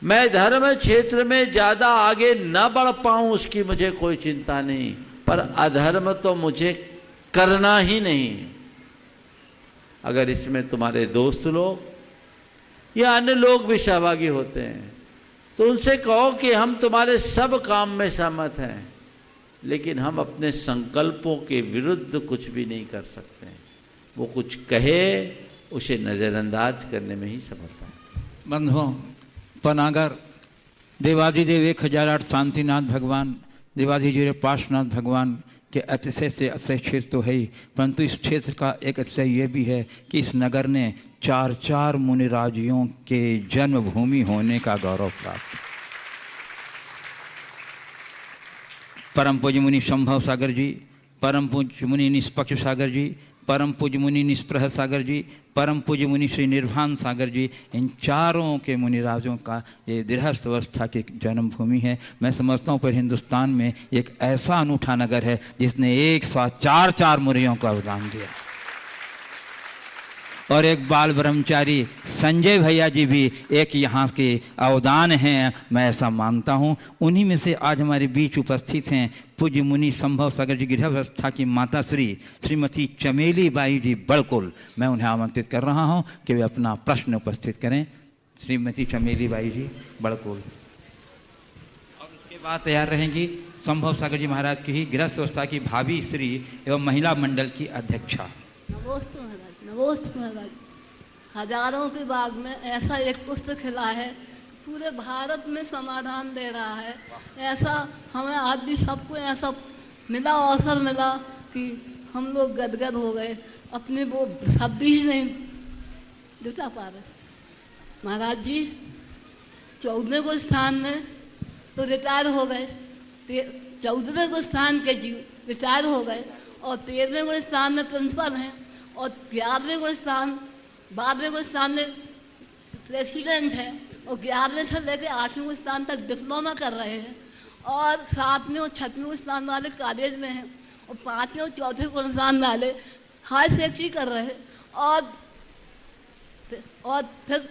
S6: मैं धर्म क्षेत्र में ज़्यादा आगे न बढ़ पाऊं उसकी मुझे कोई चिंता नहीं, पर अधर्म तो मुझे करना ही नहीं। अगर इसमें तुम्हारे दोस्त लोग या अन्य लोग भी सहभागी होते हैं तो उनसे कहो कि हम तुम्हारे सब काम में सहमत हैं, लेकिन हम अपने संकल्पों के विरुद्ध कुछ भी नहीं कर सकते हैं। वो कुछ कहे उसे नज़रअंदाज करने में ही समर्थ है।
S3: बंधुओं, पनागर देवाधिदेव 1008 शांतिनाथ भगवान, देवाधिदेव पार्श्वनाथ भगवान के अतिशय से अतिशय क्षेत्र तो है ही, परंतु इस क्षेत्र का एक अतिशय ये भी है कि इस नगर ने 4 मुनिराजियों के जन्मभूमि होने का गौरव प्राप्त। परम पूज्य मुनि संभव सागर जी, परम पूज्य मुनि निष्पक्ष सागर जी, परम पूज्य मुनि निष्प्रह सागर जी, परम पूज्य मुनि श्री निर्भान सागर जी, इन चारों के मुनिराजों का ये गृहस्थ अवस्था की जन्मभूमि है। मैं समझता हूँ पर हिंदुस्तान में एक ऐसा अनूठा नगर है जिसने एक साथ 4 मुनियों का अवदान दिया। और एक बाल ब्रह्मचारी संजय भैया जी भी एक यहाँ के अवदान हैं, मैं ऐसा मानता हूँ। उन्हीं में से आज हमारे बीच उपस्थित हैं पूज्य मुनि संभव सागर जी गृहवस्था की माता श्रीमती चमेली बाई जी बड़कुल। मैं उन्हें आमंत्रित कर रहा हूँ कि वे अपना प्रश्न उपस्थित करें। श्रीमती चमेली बाई जी बड़कुल। और उसके बाद तैयार रहेंगी संभव सागर जी महाराज की ही गृहवस्था की भाभी श्री एवं महिला मंडल की अध्यक्षा।
S15: नमोस्त महाराज, हजारों के बाग में ऐसा एक पुस्तक खिला है, पूरे भारत में समाधान दे रहा है। ऐसा हमें आज भी सबको ऐसा मिला, अवसर मिला कि हम लोग गदगद हो गए, अपने वो शब्द ही नहीं जुटा पा रहे। महाराज जी 14वें को स्थान में तो रिटायर हो गए, 14वें को स्थान के जी रिटायर हो गए, और 13वें को स्थान में प्रिंसिपल हैं, और 11वें को स्थान 12वें को स्थान में प्रेसिडेंट है, और 11वें से लेकर 8वें को स्थान तक डिप्लोमा कर रहे हैं, और 7वें और 6वें को स्थान वाले कॉलेज में हैं, और 5वें और 4वें को स्थान वाले हाई सेक्रेटरी कर रहे हैं, और फिर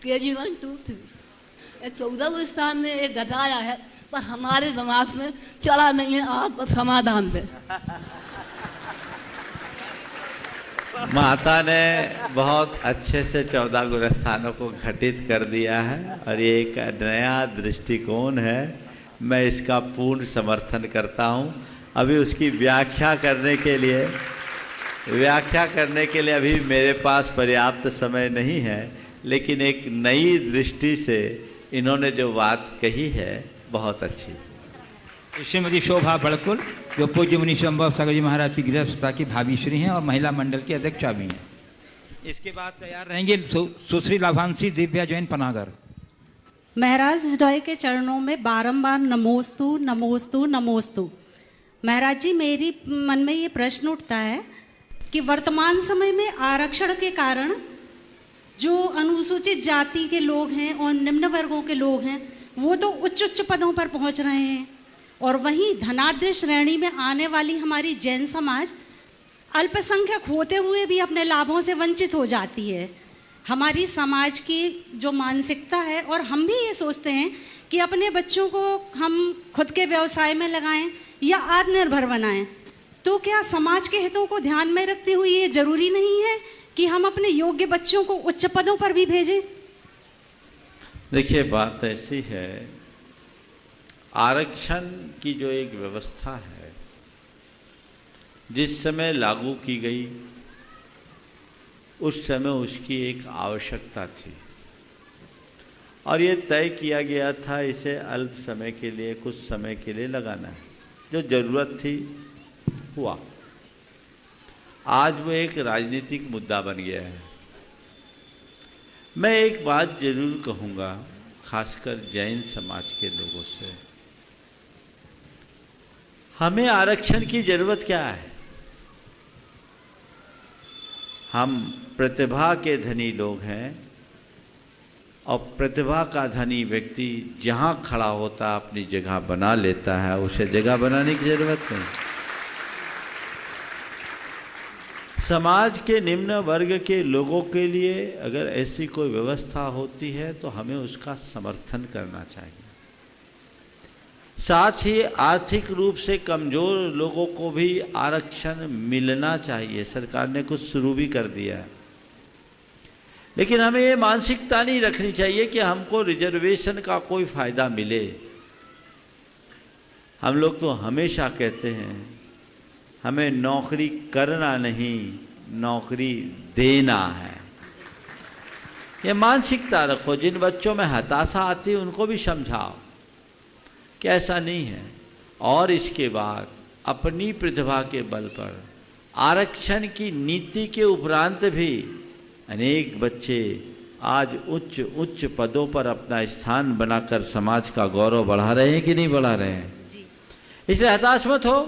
S15: KG 1, 2, 3 14वें स्थान में एक घटाया है, पर हमारे दिमाग में चला नहीं है। आप समाधान दें।
S6: माता ने बहुत अच्छे से 14 गुणस्थानों को घटित कर दिया है और ये एक नया दृष्टिकोण है। मैं इसका पूर्ण समर्थन करता हूँ। अभी उसकी व्याख्या करने के लिए अभी मेरे पास पर्याप्त समय नहीं है, लेकिन एक नई दृष्टि से इन्होंने जो बात कही है बहुत अच्छी।
S3: श्रीमती शोभा बड़कुल जो पूज्य मुनि संभव सागर जी महाराज की गृहस्थता की भाभी श्री हैं और महिला मंडल की अध्यक्षा भी हैं। इसके बाद तैयार रहेंगे सुश्री लाभांशी दिव्या जैन पनागर।
S16: महाराज हृदय के चरणों में बारंबार नमोस्तु नमोस्तु नमोस्तु। महाराज जी, मेरी मन में ये प्रश्न उठता है कि वर्तमान समय में आरक्षण के कारण जो अनुसूचित जाति के लोग हैं और निम्न वर्गों के लोग हैं वो तो उच्च पदों पर पहुंच रहे हैं, और वहीं धनाढ्य श्रेणी में आने वाली हमारी जैन समाज अल्पसंख्यक होते हुए भी अपने लाभों से वंचित हो जाती है। हमारी समाज की जो मानसिकता है, और हम भी ये सोचते हैं कि अपने बच्चों को हम खुद के व्यवसाय में लगाएं या आत्मनिर्भर बनाएं, तो क्या समाज के हितों को ध्यान में रखते हुए ये जरूरी नहीं है कि हम अपने योग्य बच्चों को उच्च पदों पर भी भेजें?
S6: देखिए, बात ऐसी है, आरक्षण की जो एक व्यवस्था है जिस समय लागू की गई उस समय उसकी एक आवश्यकता थी। और ये तय किया गया था इसे अल्प समय के लिए, कुछ समय के लिए लगाना है। जो ज़रूरत थी हुआ। आज वो एक राजनीतिक मुद्दा बन गया है। मैं एक बात जरूर कहूँगा, खासकर जैन समाज के लोगों से, हमें आरक्षण की जरूरत क्या है? हम प्रतिभा के धनी लोग हैं और प्रतिभा का धनी व्यक्ति जहाँ खड़ा होता है अपनी जगह बना लेता है, उसे जगह बनाने की जरूरत नहीं। समाज के निम्न वर्ग के लोगों के लिए अगर ऐसी कोई व्यवस्था होती है तो हमें उसका समर्थन करना चाहिए। साथ ही आर्थिक रूप से कमजोर लोगों को भी आरक्षण मिलना चाहिए। सरकार ने कुछ शुरू भी कर दिया है, लेकिन हमें ये मानसिकता नहीं रखनी चाहिए कि हमको रिजर्वेशन का कोई फायदा मिले। हम लोग तो हमेशा कहते हैं हमें नौकरी करना नहीं, नौकरी देना है। ये मानसिकता रखो। जिन बच्चों में हताशा आती है उनको भी समझाओ कि ऐसा नहीं है। और इसके बाद अपनी प्रतिभा के बल पर आरक्षण की नीति के उपरांत भी अनेक बच्चे आज उच्च उच्च पदों पर अपना स्थान बनाकर समाज का गौरव बढ़ा रहे हैं कि नहीं बढ़ा रहे हैं? इसलिए हताश मत हो।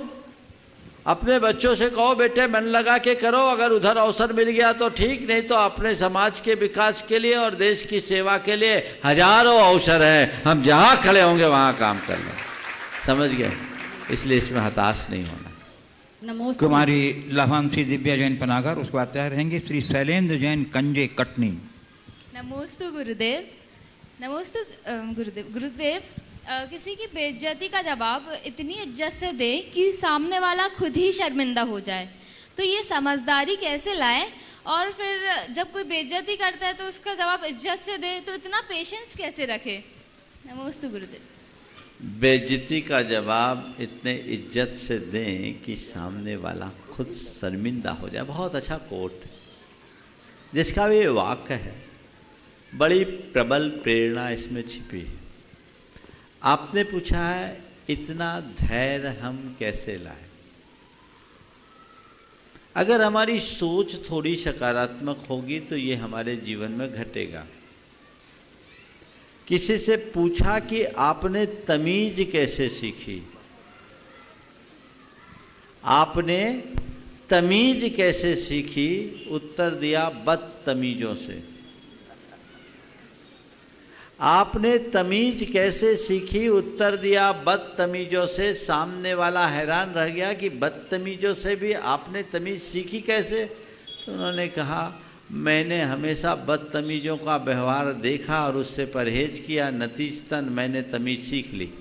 S6: अपने बच्चों से कहो बेटे मन लगा के करो, अगर उधर अवसर मिल गया तो ठीक, नहीं तो अपने समाज के विकास के लिए और देश की सेवा के लिए हजारों अवसर हैं। हम जहाँ खड़े होंगे वहाँ काम कर लें। समझ गए? इसलिए इसमें हताश नहीं होना।
S3: कुमारी लहांसी दिव्या जैन पनागर, उसके बाद तैयार रहेंगे श्री शैलेंद्र जैन कंजे कटनी।
S17: नमोस्तु गुरुदेव। नमोस्तु गुरुदेव। गुरुदेव, किसी की बेइज्जती का जवाब इतनी इज्जत से दे कि सामने वाला खुद ही शर्मिंदा हो जाए, तो ये समझदारी कैसे लाए? और फिर जब कोई बेइज्जती करता है तो उसका जवाब इज्जत से दे, तो इतना पेशेंस कैसे रखे? नमोस्तु गुरुदेव।
S6: बेइज्जती का जवाब इतने इज्जत से दें कि सामने वाला खुद शर्मिंदा हो जाए। बहुत अच्छा कोट जिसका भी वाक्य है, बड़ी प्रबल प्रेरणा इसमें छिपी है। आपने पूछा है इतना धैर्य हम कैसे लाएं? अगर हमारी सोच थोड़ी सकारात्मक होगी तो ये हमारे जीवन में घटेगा। किसी से पूछा कि आपने तमीज कैसे सीखी? आपने तमीज कैसे सीखी? उत्तर दिया बदतमीजों से। आपने तमीज कैसे सीखी? उत्तर दिया बदतमीजों से। सामने वाला हैरान रह गया कि बदतमीजों से भी आपने तमीज सीखी कैसे? तो उन्होंने कहा मैंने हमेशा बदतमीजों का व्यवहार देखा और उससे परहेज किया, नतीजतन मैंने तमीज सीख ली।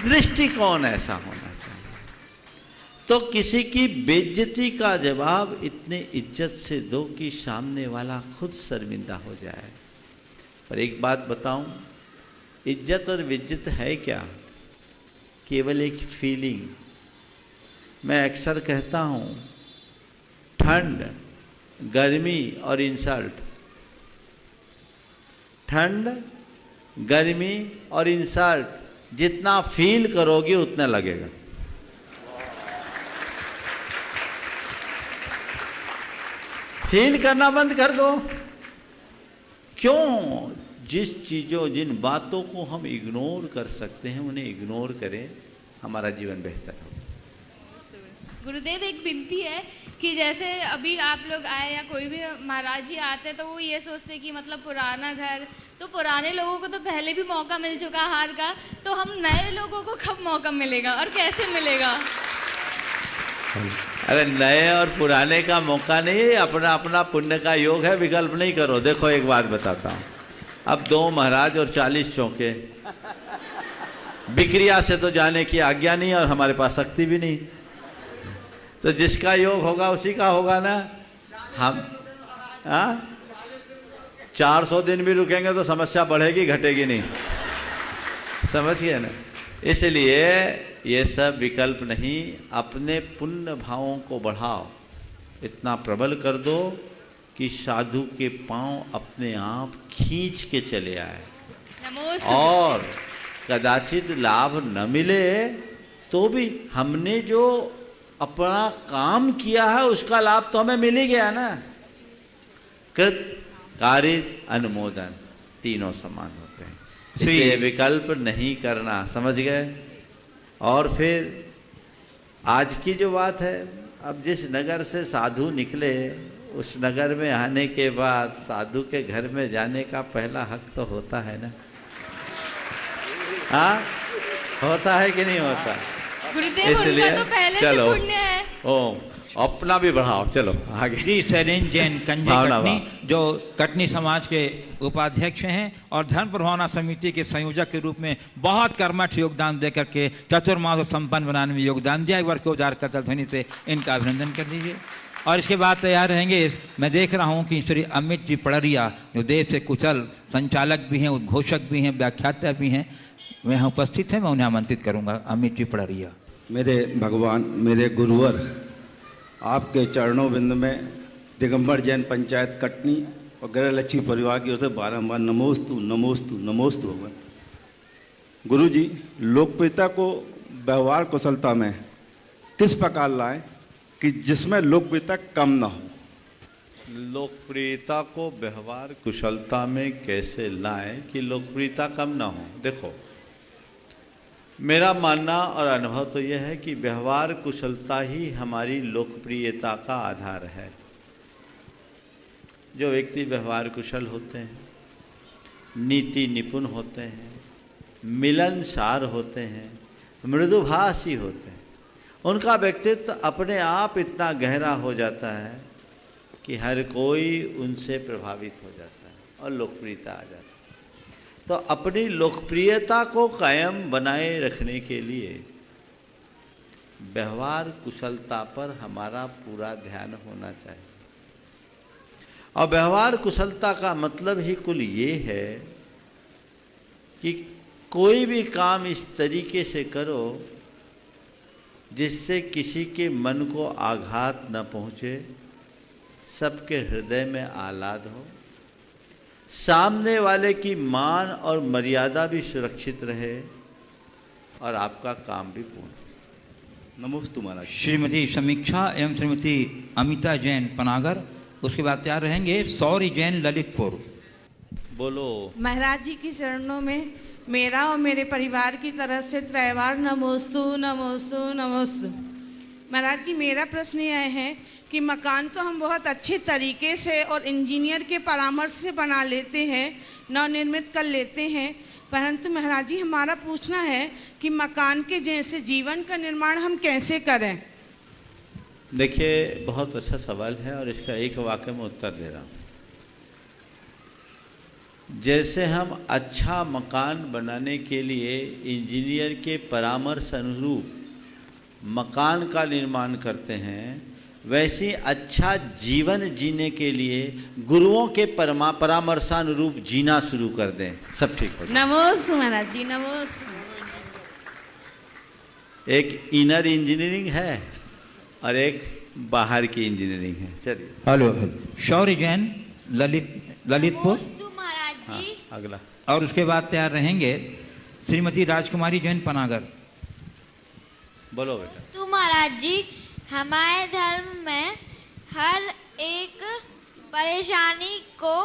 S6: दृष्टिकोण ऐसा होना चाहिए। तो किसी की बेइज्जती का जवाब इतने इज्जत से दो कि सामने वाला खुद शर्मिंदा हो जाए। पर एक बात बताऊं, इज्जत और बेइज्जत है क्या? केवल एक फीलिंग। मैं अक्सर कहता हूं ठंड, गर्मी और इंसल्ट, ठंड, गर्मी और इंसल्ट जितना फील करोगे उतना लगेगा। फील करना बंद कर दो। क्यों? जिन बातों को हम इग्नोर कर सकते हैं उन्हें इग्नोर करें, हमारा जीवन बेहतर हो।
S17: गुरुदेव, एक विनती है कि जैसे अभी आप लोग आए या कोई भी महाराज जी आते तो वो ये सोचते कि मतलब पुराना घर, तो पुराने लोगों को तो पहले भी मौका मिल चुका हार का, तो हम नए लोगों को कब मौका मिलेगा और कैसे मिलेगा?
S6: अरे नए और पुराने का मौका नहीं, अपना अपना पुण्य का योग है, विकल्प नहीं करो। देखो एक बात बताता हूँ, अब 2 महाराज और 40 चौके, बिक्रिया से तो जाने की आज्ञा नहीं और हमारे पास शक्ति भी नहीं, तो जिसका योग होगा उसी का होगा ना। हम 400 दिन भी रुकेंगे तो समस्या बढ़ेगी घटेगी नहीं। समझिए ना। इसलिए ये सब विकल्प नहीं, अपने पुण्य भावों को बढ़ाओ, इतना प्रबल कर दो कि साधु के पांव अपने आप खींच के चले आए,
S17: नमोस्तु।
S6: और कदाचित लाभ न मिले तो भी हमने जो अपना काम किया है उसका लाभ तो हमें मिल ही गया ना। कृत, कारित, अनुमोदन तीनों समान होते हैं, इसलिए विकल्प नहीं करना, समझ गए। और फिर आज की जो बात है, अब जिस नगर से साधु निकले उस नगर में आने के बाद साधु के घर में जाने का पहला हक तो होता है ना। हाँ, होता है कि नहीं होता?
S17: गुरुदेव, उनका तो पहले से पुण्य है।
S6: ओम, अपना भी बढ़ाओ, चलो आगे।
S3: जी, शैलेंद्र जैन कंजे कटनी, जो कटनी समाज के उपाध्यक्ष हैं और धर्म प्रभावना समिति के संयोजक के रूप में बहुत कर्मठ योगदान देकर के चतुर्मास संपन्न बनाने में योगदान दिया। एक बार को उदार करतल ध्वनि से इनका अभिनंदन कर दीजिए। और इसके बाद तैयार रहेंगे, मैं देख रहा हूँ कि श्री अमित जी पड़रिया, जो देश से कुशल संचालक भी हैं, उद्घोषक भी हैं, व्याख्याता भी हैं, वे यहाँ उपस्थित हैं। मैं उन्हें आमंत्रित करूँगा। अमित जी पड़रिया।
S18: मेरे भगवान, मेरे गुरुवर, आपके चरणों बिंद में दिगंबर जैन पंचायत कटनी और गृहलक्ष्मी परिवार की ओर से बारंबार नमोस्तु नमोस्तु नमोस्तु होगा। गुरु जी, लोकप्रियता को व्यवहार कुशलता में किस प्रकार लाएं कि जिसमें लोकप्रियता कम ना हो?
S6: लोकप्रियता को व्यवहार कुशलता में कैसे लाएं कि लोकप्रियता कम ना हो? देखो, मेरा मानना और अनुभव तो यह है कि व्यवहार कुशलता ही हमारी लोकप्रियता का आधार है। जो व्यक्ति व्यवहार कुशल होते हैं, नीति निपुण होते हैं, मिलनसार होते हैं, मृदुभाषी होते हैं, उनका व्यक्तित्व अपने आप इतना गहरा हो जाता है कि हर कोई उनसे प्रभावित हो जाता है और लोकप्रियता आ जाती है। तो अपनी लोकप्रियता को कायम बनाए रखने के लिए व्यवहार कुशलता पर हमारा पूरा ध्यान होना चाहिए। और व्यवहार कुशलता का मतलब ही कुल ये है कि कोई भी काम इस तरीके से करो जिससे किसी के मन को आघात न पहुँचे, सबके हृदय में आह्लाद हो, सामने वाले की मान और मर्यादा भी सुरक्षित रहे और आपका काम भी पूर्ण।
S18: नमोस्तु महाराज।
S3: श्रीमती समीक्षा एवं श्रीमती अमिता जैन पनागर, उसके बाद तैयार रहेंगे सौरी जैन ललितपुर।
S6: बोलो।
S10: महाराज जी के चरणों में मेरा और मेरे परिवार की तरफ से त्रैवार नमोस्तु नमोस्तु नमोस्तु। महाराज जी, मेरा प्रश्न यह है कि मकान तो हम बहुत अच्छे तरीके से और इंजीनियर के परामर्श से बना लेते हैं, नवनिर्मित कर लेते हैं, परंतु महाराज जी हमारा पूछना है कि मकान के जैसे जीवन का निर्माण हम कैसे करें?
S6: देखिए, बहुत अच्छा सवाल है और इसका एक वाक्य में उत्तर दे रहा हूँ। जैसे हम अच्छा मकान बनाने के लिए इंजीनियर के परामर्श अनुरूप मकान का निर्माण करते हैं, वैसे अच्छा जीवन जीने के लिए गुरुओं के परामर्शानुरूप जीना शुरू कर दें, सब ठीक हो जाए।
S10: नमोस्तु महाराज जी, नमोस्तु।
S6: एक इनर इंजीनियरिंग है और एक बाहर की इंजीनियरिंग है। चलिए।
S3: हेलो, शौर्य जैन ललितपुर।
S17: महाराज जी।
S6: हाँ, अगला।
S3: और उसके बाद तैयार रहेंगे श्रीमती राजकुमारी जैन पनागर।
S6: बोलो बेटा।
S17: तो महाराज जी, हमारे धर्म में हर एक परेशानी को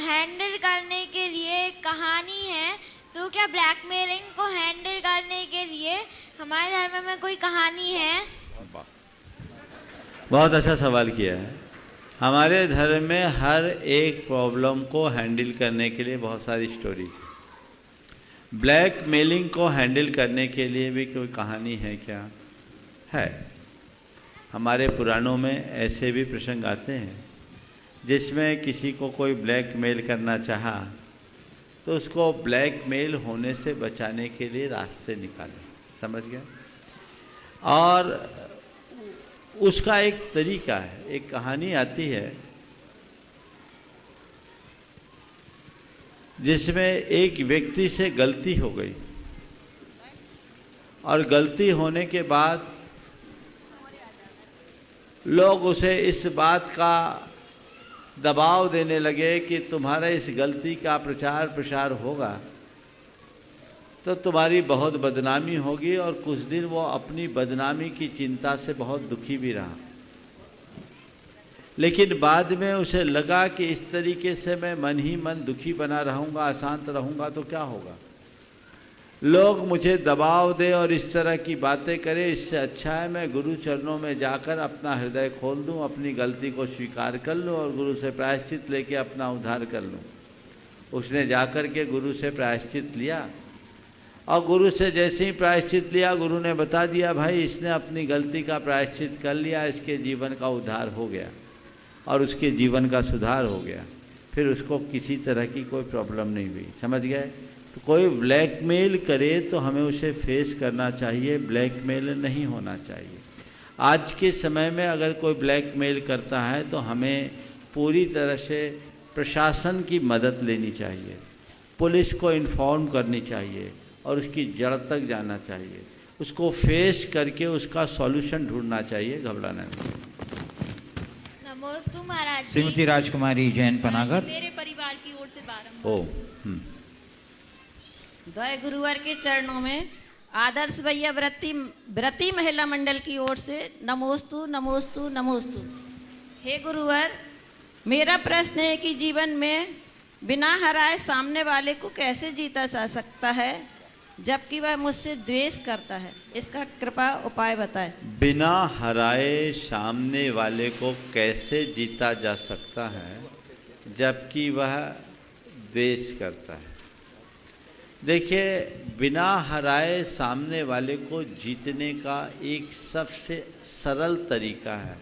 S17: हैंडल करने के लिए कहानी है, तो क्या ब्लैकमेलिंग को हैंडल करने के लिए हमारे धर्म में कोई कहानी है?
S6: बहुत अच्छा सवाल किया है। हमारे धर्म में हर एक प्रॉब्लम को हैंडल करने के लिए बहुत सारी स्टोरी है। ब्लैकमेलिंग को हैंडल करने के लिए भी कोई कहानी है क्या? है। हमारे पुराणों में ऐसे भी प्रसंग आते हैं जिसमें किसी को कोई ब्लैकमेल करना चाहा तो उसको ब्लैकमेल होने से बचाने के लिए रास्ते निकाले, समझ गया? और उसका एक तरीका है, एक कहानी आती है जिसमें एक व्यक्ति से गलती हो गई और गलती होने के बाद लोग उसे इस बात का दबाव देने लगे कि तुम्हारा इस गलती का प्रचार प्रसार होगा तो तुम्हारी बहुत बदनामी होगी, और कुछ दिन वो अपनी बदनामी की चिंता से बहुत दुखी भी रहा। लेकिन बाद में उसे लगा कि इस तरीके से मैं मन ही मन दुखी बना रहूँगा, अशांत रहूँगा तो क्या होगा, लोग मुझे दबाव दे और इस तरह की बातें करें, इससे अच्छा है मैं गुरु चरणों में जाकर अपना हृदय खोल दूं, अपनी गलती को स्वीकार कर लूं और गुरु से प्रायश्चित लेके अपना उद्धार कर लूं। उसने जाकर के गुरु से प्रायश्चित लिया, और गुरु से जैसे ही प्रायश्चित लिया, गुरु ने बता दिया भाई इसने अपनी गलती का प्रायश्चित कर लिया, इसके जीवन का उद्धार हो गया और उसके जीवन का सुधार हो गया। फिर उसको किसी तरह की कोई प्रॉब्लम नहीं हुई। समझ गए? तो कोई ब्लैकमेल करे तो हमें उसे फेस करना चाहिए, ब्लैकमेल नहीं होना चाहिए। आज के समय में अगर कोई ब्लैकमेल करता है तो हमें पूरी तरह से प्रशासन की मदद लेनी चाहिए, पुलिस को इन्फॉर्म करनी चाहिए और उसकी जड़ तक जाना चाहिए, उसको फेस करके उसका सॉल्यूशन ढूंढना चाहिए, घबराना नहीं।
S19: नमोस्तु महाराज जी।
S3: श्रीमती राजकुमारी जैन पनागर।
S19: मेरे परिवार की ओर से बारंबार
S20: द्वय गुरुवर के चरणों में आदर्श भैया व्रती महिला मंडल की ओर से नमोस्तु नमोस्तु नमोस्तु। हे गुरुवर, मेरा प्रश्न है कि जीवन में बिना हराए सामने वाले को कैसे जीता जा सकता है जबकि वह मुझसे द्वेष करता है, इसका कृपा उपाय बताएं।
S6: बिना हराए सामने वाले को कैसे जीता जा सकता है जबकि वह द्वेष करता है। देखिए, बिना हराए सामने वाले को जीतने का एक सबसे सरल तरीका है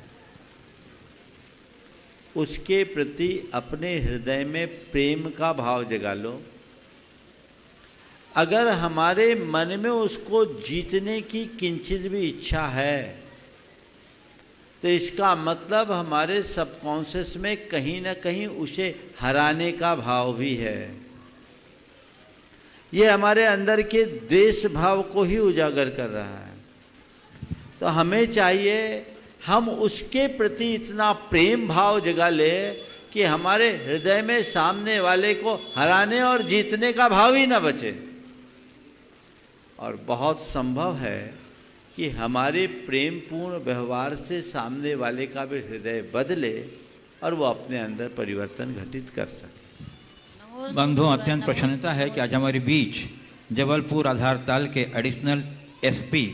S6: उसके प्रति अपने हृदय में प्रेम का भाव जगा लो। अगर हमारे मन में उसको जीतने की किंचित भी इच्छा है तो इसका मतलब हमारे सबकॉन्शियस में कहीं ना कहीं उसे हराने का भाव भी है। ये हमारे अंदर के द्वेष भाव को ही उजागर कर रहा है। तो हमें चाहिए हम उसके प्रति इतना प्रेम भाव जगा ले कि हमारे हृदय में सामने वाले को हराने और जीतने का भाव ही ना बचे। और बहुत संभव है कि हमारे प्रेम पूर्ण व्यवहार से सामने वाले का भी हृदय बदले और वो अपने अंदर परिवर्तन घटित कर सके।
S3: बंधुओं, अत्यंत प्रसन्नता है कि आज हमारे बीच जबलपुर आधार ताल के एडिशनल एसपी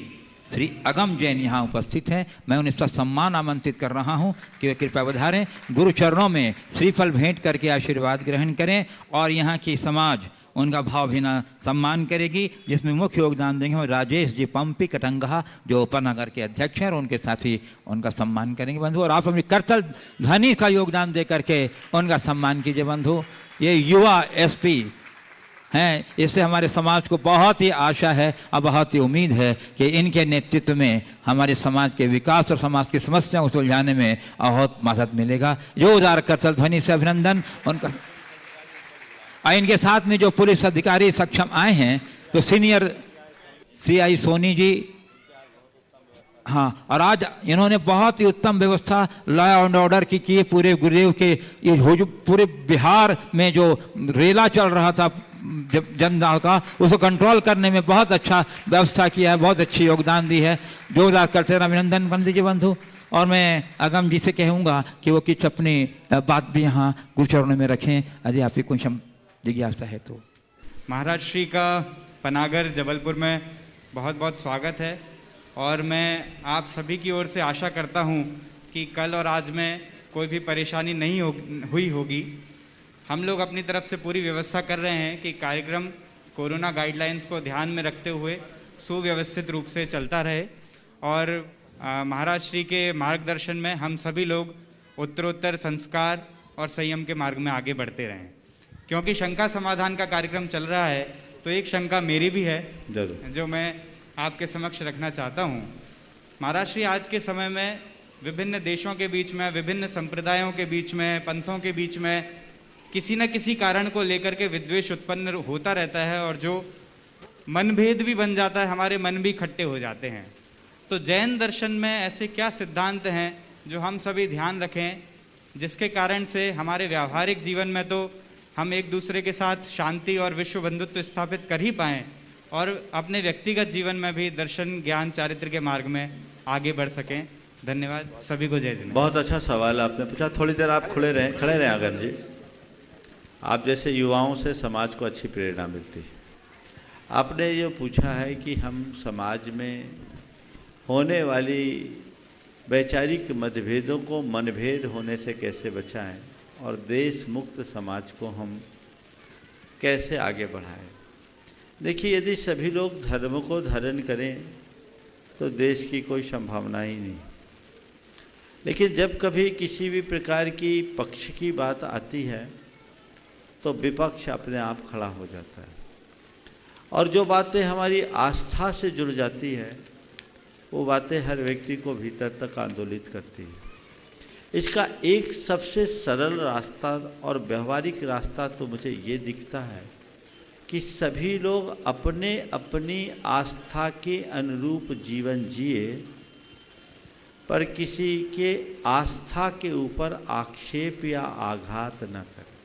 S3: श्री अगम जैन यहाँ उपस्थित हैं। मैं उन्हें ससम्मान आमंत्रित कर रहा हूँ कि वे कृपया पधारें, गुरु चरणों में श्रीफल भेंट करके आशीर्वाद ग्रहण करें और यहाँ की समाज उनका भावभीना सम्मान करेगी, जिसमें मुख्य योगदान देंगे राजेश जी पंपी कटंगा जो उपनगर के अध्यक्ष हैं और उनके साथ ही उनका सम्मान करेंगे बंधु। और आप अपनी करतल ध्वनि का योगदान दे करके उनका सम्मान कीजिए बंधु। ये युवा एसपी हैं, इससे हमारे समाज को बहुत ही आशा है और बहुत ही उम्मीद है कि इनके नेतृत्व में हमारे समाज के विकास और समाज की समस्याओं को सुलझाने में बहुत मदद मिलेगा। जोरदार करतल ध्वनि से अभिनंदन उनका। इनके साथ में जो पुलिस अधिकारी सक्षम आए हैं तो सीनियर सीआई सोनी जी, हाँ, और आज इन्होंने बहुत ही उत्तम व्यवस्था लॉ एंड ऑर्डर की है। पूरे गुरुदेव के ये जो पूरे बिहार में जो रेला चल रहा था जनता का, उसको कंट्रोल करने में बहुत अच्छा व्यवस्था किया है, बहुत अच्छी योगदान दी है। जोरदार करते हैं अभिनंदन पंडित जी बंधु। और मैं अगम जी से कहूँगा कि वो कुछ अपनी बात भी यहाँ गुरुचरणों में रखें यदि आपकी कुछ जिज्ञासा है तो।
S21: महाराज श्री का पनागर जबलपुर में बहुत बहुत स्वागत है और मैं आप सभी की ओर से आशा करता हूँ कि कल और आज में कोई भी परेशानी नहीं हुई होगी। हम लोग अपनी तरफ से पूरी व्यवस्था कर रहे हैं कि कार्यक्रम कोरोना गाइडलाइंस को ध्यान में रखते हुए सुव्यवस्थित रूप से चलता रहे और महाराज श्री के मार्गदर्शन में हम सभी लोग उत्तरोत्तर संस्कार और संयम के मार्ग में आगे बढ़ते रहें। क्योंकि शंका समाधान का कार्यक्रम चल रहा है तो एक शंका मेरी भी है जो मैं आपके समक्ष रखना चाहता हूँ। महाराज श्री, आज के समय में विभिन्न देशों के बीच में, विभिन्न संप्रदायों के बीच में, पंथों के बीच में किसी न किसी कारण को लेकर के विद्वेष उत्पन्न होता रहता है और जो मनभेद भी बन जाता है, हमारे मन भी खट्टे हो जाते हैं। तो जैन दर्शन में ऐसे क्या सिद्धांत हैं जो हम सभी ध्यान रखें जिसके कारण से हमारे व्यावहारिक जीवन में तो हम एक दूसरे के साथ शांति और विश्व बंधुत्व स्थापित कर ही पाएँ और अपने व्यक्तिगत जीवन में भी दर्शन, ज्ञान, चारित्र के मार्ग में आगे बढ़ सकें। धन्यवाद, सभी को जय जिनेंद्र।
S6: बहुत अच्छा सवाल आपने पूछा। थोड़ी देर आप खड़े रहें आगर जी। आप जैसे युवाओं से समाज को अच्छी प्रेरणा मिलती है। आपने ये पूछा है कि हम समाज में होने वाली वैचारिक मतभेदों को मनभेद होने से कैसे बचाएं और देश मुक्त समाज को हम कैसे आगे बढ़ाएं। देखिए, यदि सभी लोग धर्म को धारण करें तो देश की कोई संभावना ही नहीं। लेकिन जब कभी किसी भी प्रकार की पक्ष की बात आती है तो विपक्ष अपने आप खड़ा हो जाता है और जो बातें हमारी आस्था से जुड़ जाती है वो बातें हर व्यक्ति को भीतर तक आंदोलित करती है। इसका एक सबसे सरल रास्ता और व्यवहारिक रास्ता तो मुझे ये दिखता है कि सभी लोग अपने अपनी आस्था के अनुरूप जीवन जिए, पर किसी के आस्था के ऊपर आक्षेप या आघात न करें।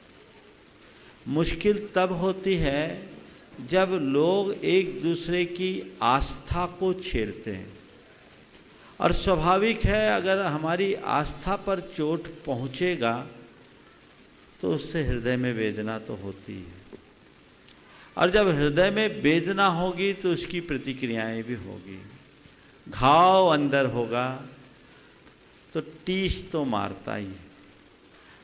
S6: मुश्किल तब होती है जब लोग एक दूसरे की आस्था को छेड़ते हैं और स्वाभाविक है अगर हमारी आस्था पर चोट पहुंचेगा तो उससे हृदय में वेदना तो होती है और जब हृदय में वेदना होगी तो उसकी प्रतिक्रियाएं भी होगी। घाव अंदर होगा तो टीस तो मारता ही है।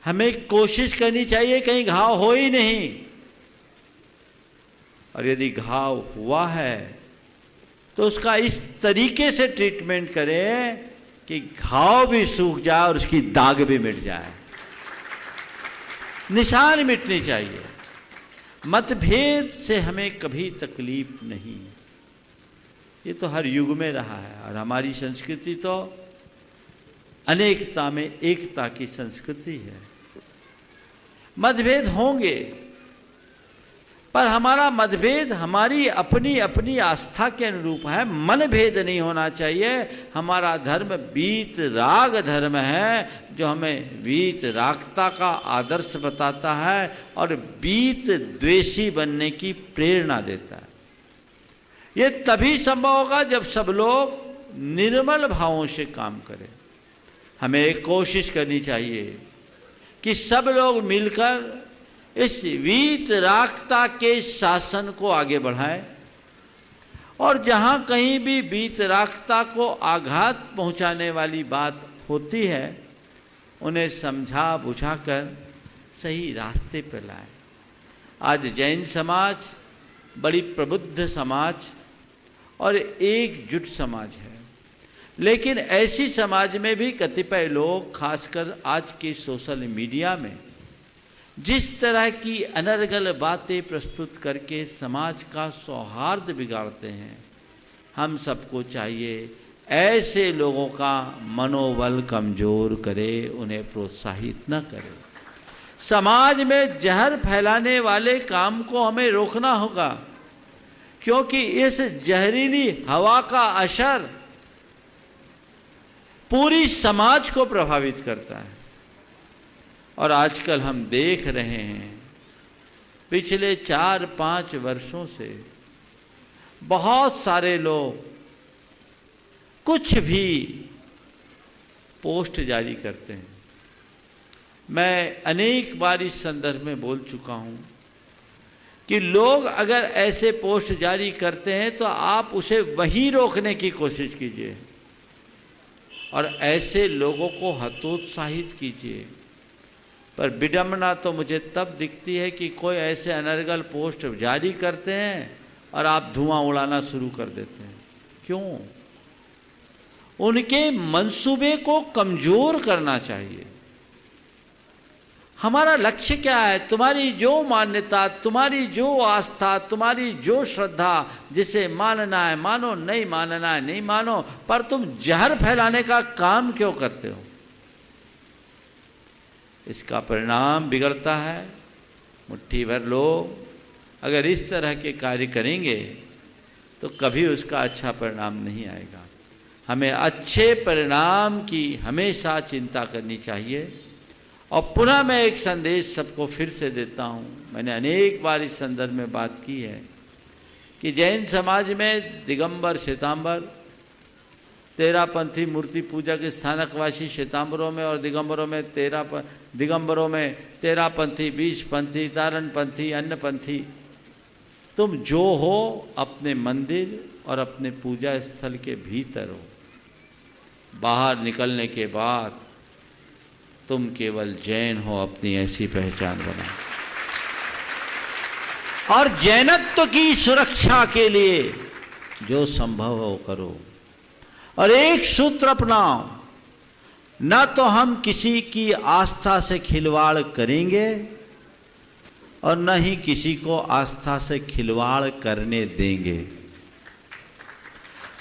S6: हमें कोशिश करनी चाहिए कहीं घाव हो ही नहीं, और यदि घाव हुआ है तो उसका इस तरीके से ट्रीटमेंट करें कि घाव भी सूख जाए और उसकी दाग भी मिट जाए। निशान मिटनी चाहिए। मतभेद से हमें कभी तकलीफ नहीं। ये तो हर युग में रहा है और हमारी संस्कृति तो अनेकता में एकता की संस्कृति है। मतभेद होंगे पर हमारा मतभेद हमारी अपनी अपनी आस्था के अनुरूप है। मनभेद नहीं होना चाहिए। हमारा धर्म वीत राग धर्म है जो हमें वीत रागता का आदर्श बताता है और वीत द्वेषी बनने की प्रेरणा देता है। ये तभी संभव होगा जब सब लोग निर्मल भावों से काम करें। हमें कोशिश करनी चाहिए कि सब लोग मिलकर इस वीत रागता के शासन को आगे बढ़ाएं और जहां कहीं भी वीत रागता को आघात पहुंचाने वाली बात होती है उन्हें समझा बुझाकर सही रास्ते पर लाएं। आज जैन समाज बड़ी प्रबुद्ध समाज और एकजुट समाज है, लेकिन ऐसी समाज में भी कतिपय लोग, खासकर आज के सोशल मीडिया में, जिस तरह की अनर्गल बातें प्रस्तुत करके समाज का सौहार्द बिगाड़ते हैं, हम सबको चाहिए ऐसे लोगों का मनोबल कमजोर करे, उन्हें प्रोत्साहित न करे। समाज में जहर फैलाने वाले काम को हमें रोकना होगा, क्योंकि इस जहरीली हवा का असर पूरी समाज को प्रभावित करता है। और आजकल हम देख रहे हैं पिछले 4-5 वर्षों से बहुत सारे लोग कुछ भी पोस्ट जारी करते हैं। मैं अनेक बार इस संदर्भ में बोल चुका हूं कि लोग अगर ऐसे पोस्ट जारी करते हैं तो आप उसे वहीं रोकने की कोशिश कीजिए और ऐसे लोगों को हतोत्साहित कीजिए। पर विडंबना तो मुझे तब दिखती है कि कोई ऐसे अनर्गल पोस्ट जारी करते हैं और आप धुआं उड़ाना शुरू कर देते हैं। क्यों? उनके मंसूबे को कमजोर करना चाहिए। हमारा लक्ष्य क्या है? तुम्हारी जो मान्यता, तुम्हारी जो आस्था, तुम्हारी जो श्रद्धा, जिसे मानना है मानो, नहीं मानना है नहीं मानो, पर तुम जहर फैलाने का काम क्यों करते हो? इसका परिणाम बिगड़ता है। मुट्ठी भर लोग अगर इस तरह के कार्य करेंगे तो कभी उसका अच्छा परिणाम नहीं आएगा। हमें अच्छे परिणाम की हमेशा चिंता करनी चाहिए और पुनः मैं एक संदेश सबको फिर से देता हूँ, मैंने अनेक बार इस संदर्भ में बात की है कि जैन समाज में दिगंबर श्वेतांबर, तेरापंथी मूर्ति पूजा के स्थानकवासी श्वेतांबरों में और दिगंबरों में तेरापंथी, 20पंथी, तारणपंथी, अन्नपंथी, तुम जो हो अपने मंदिर और अपने पूजा स्थल के भीतर हो। बाहर निकलने के बाद तुम केवल जैन हो, अपनी ऐसी पहचान बनाओ। और जैनत्व की सुरक्षा के लिए जो संभव हो करो। और एक सूत्र अपनाओ, न तो हम किसी की आस्था से खिलवाड़ करेंगे और न ही किसी को आस्था से खिलवाड़ करने देंगे।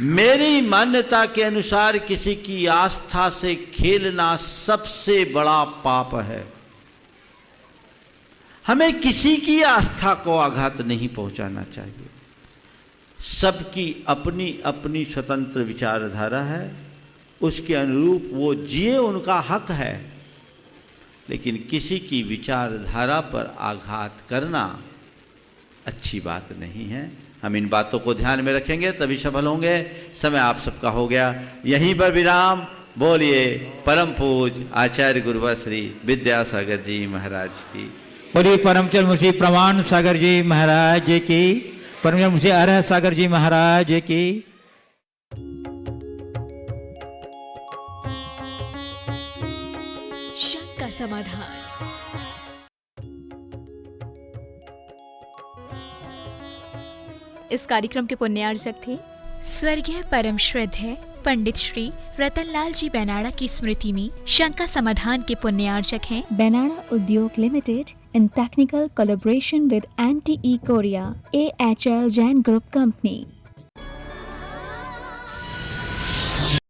S6: मेरी मान्यता के अनुसार किसी की आस्था से खेलना सबसे बड़ा पाप है। हमें किसी की आस्था को आघात नहीं पहुंचाना चाहिए। सबकी अपनी अपनी स्वतंत्र विचारधारा है, उसके अनुरूप वो जिए, उनका हक है। लेकिन किसी की विचारधारा पर आघात करना अच्छी बात नहीं है। हम इन बातों को ध्यान में रखेंगे तभी सफल होंगे। समय आप सबका हो गया, यहीं पर विराम। बोलिए परम पूज आचार्य गुरुवर श्री विद्यासागर जी महाराज की।
S3: बोलिए परमचंद मुंशी प्रमाण सागर जी महाराज की, परमचंद मुंशी अरह सागर जी महाराज की।
S2: शंका समाधान। इस कार्यक्रम के पुण्यार्चक थे स्वर्गीय परम श्रद्धेय पंडित श्री रतनलाल जी बेनाड़ा की स्मृति में शंका समाधान के पुण्यार्चक हैं
S1: बेनाड़ा उद्योग limited in technical collaboration with NTE Korea, AHL Jain Group Company.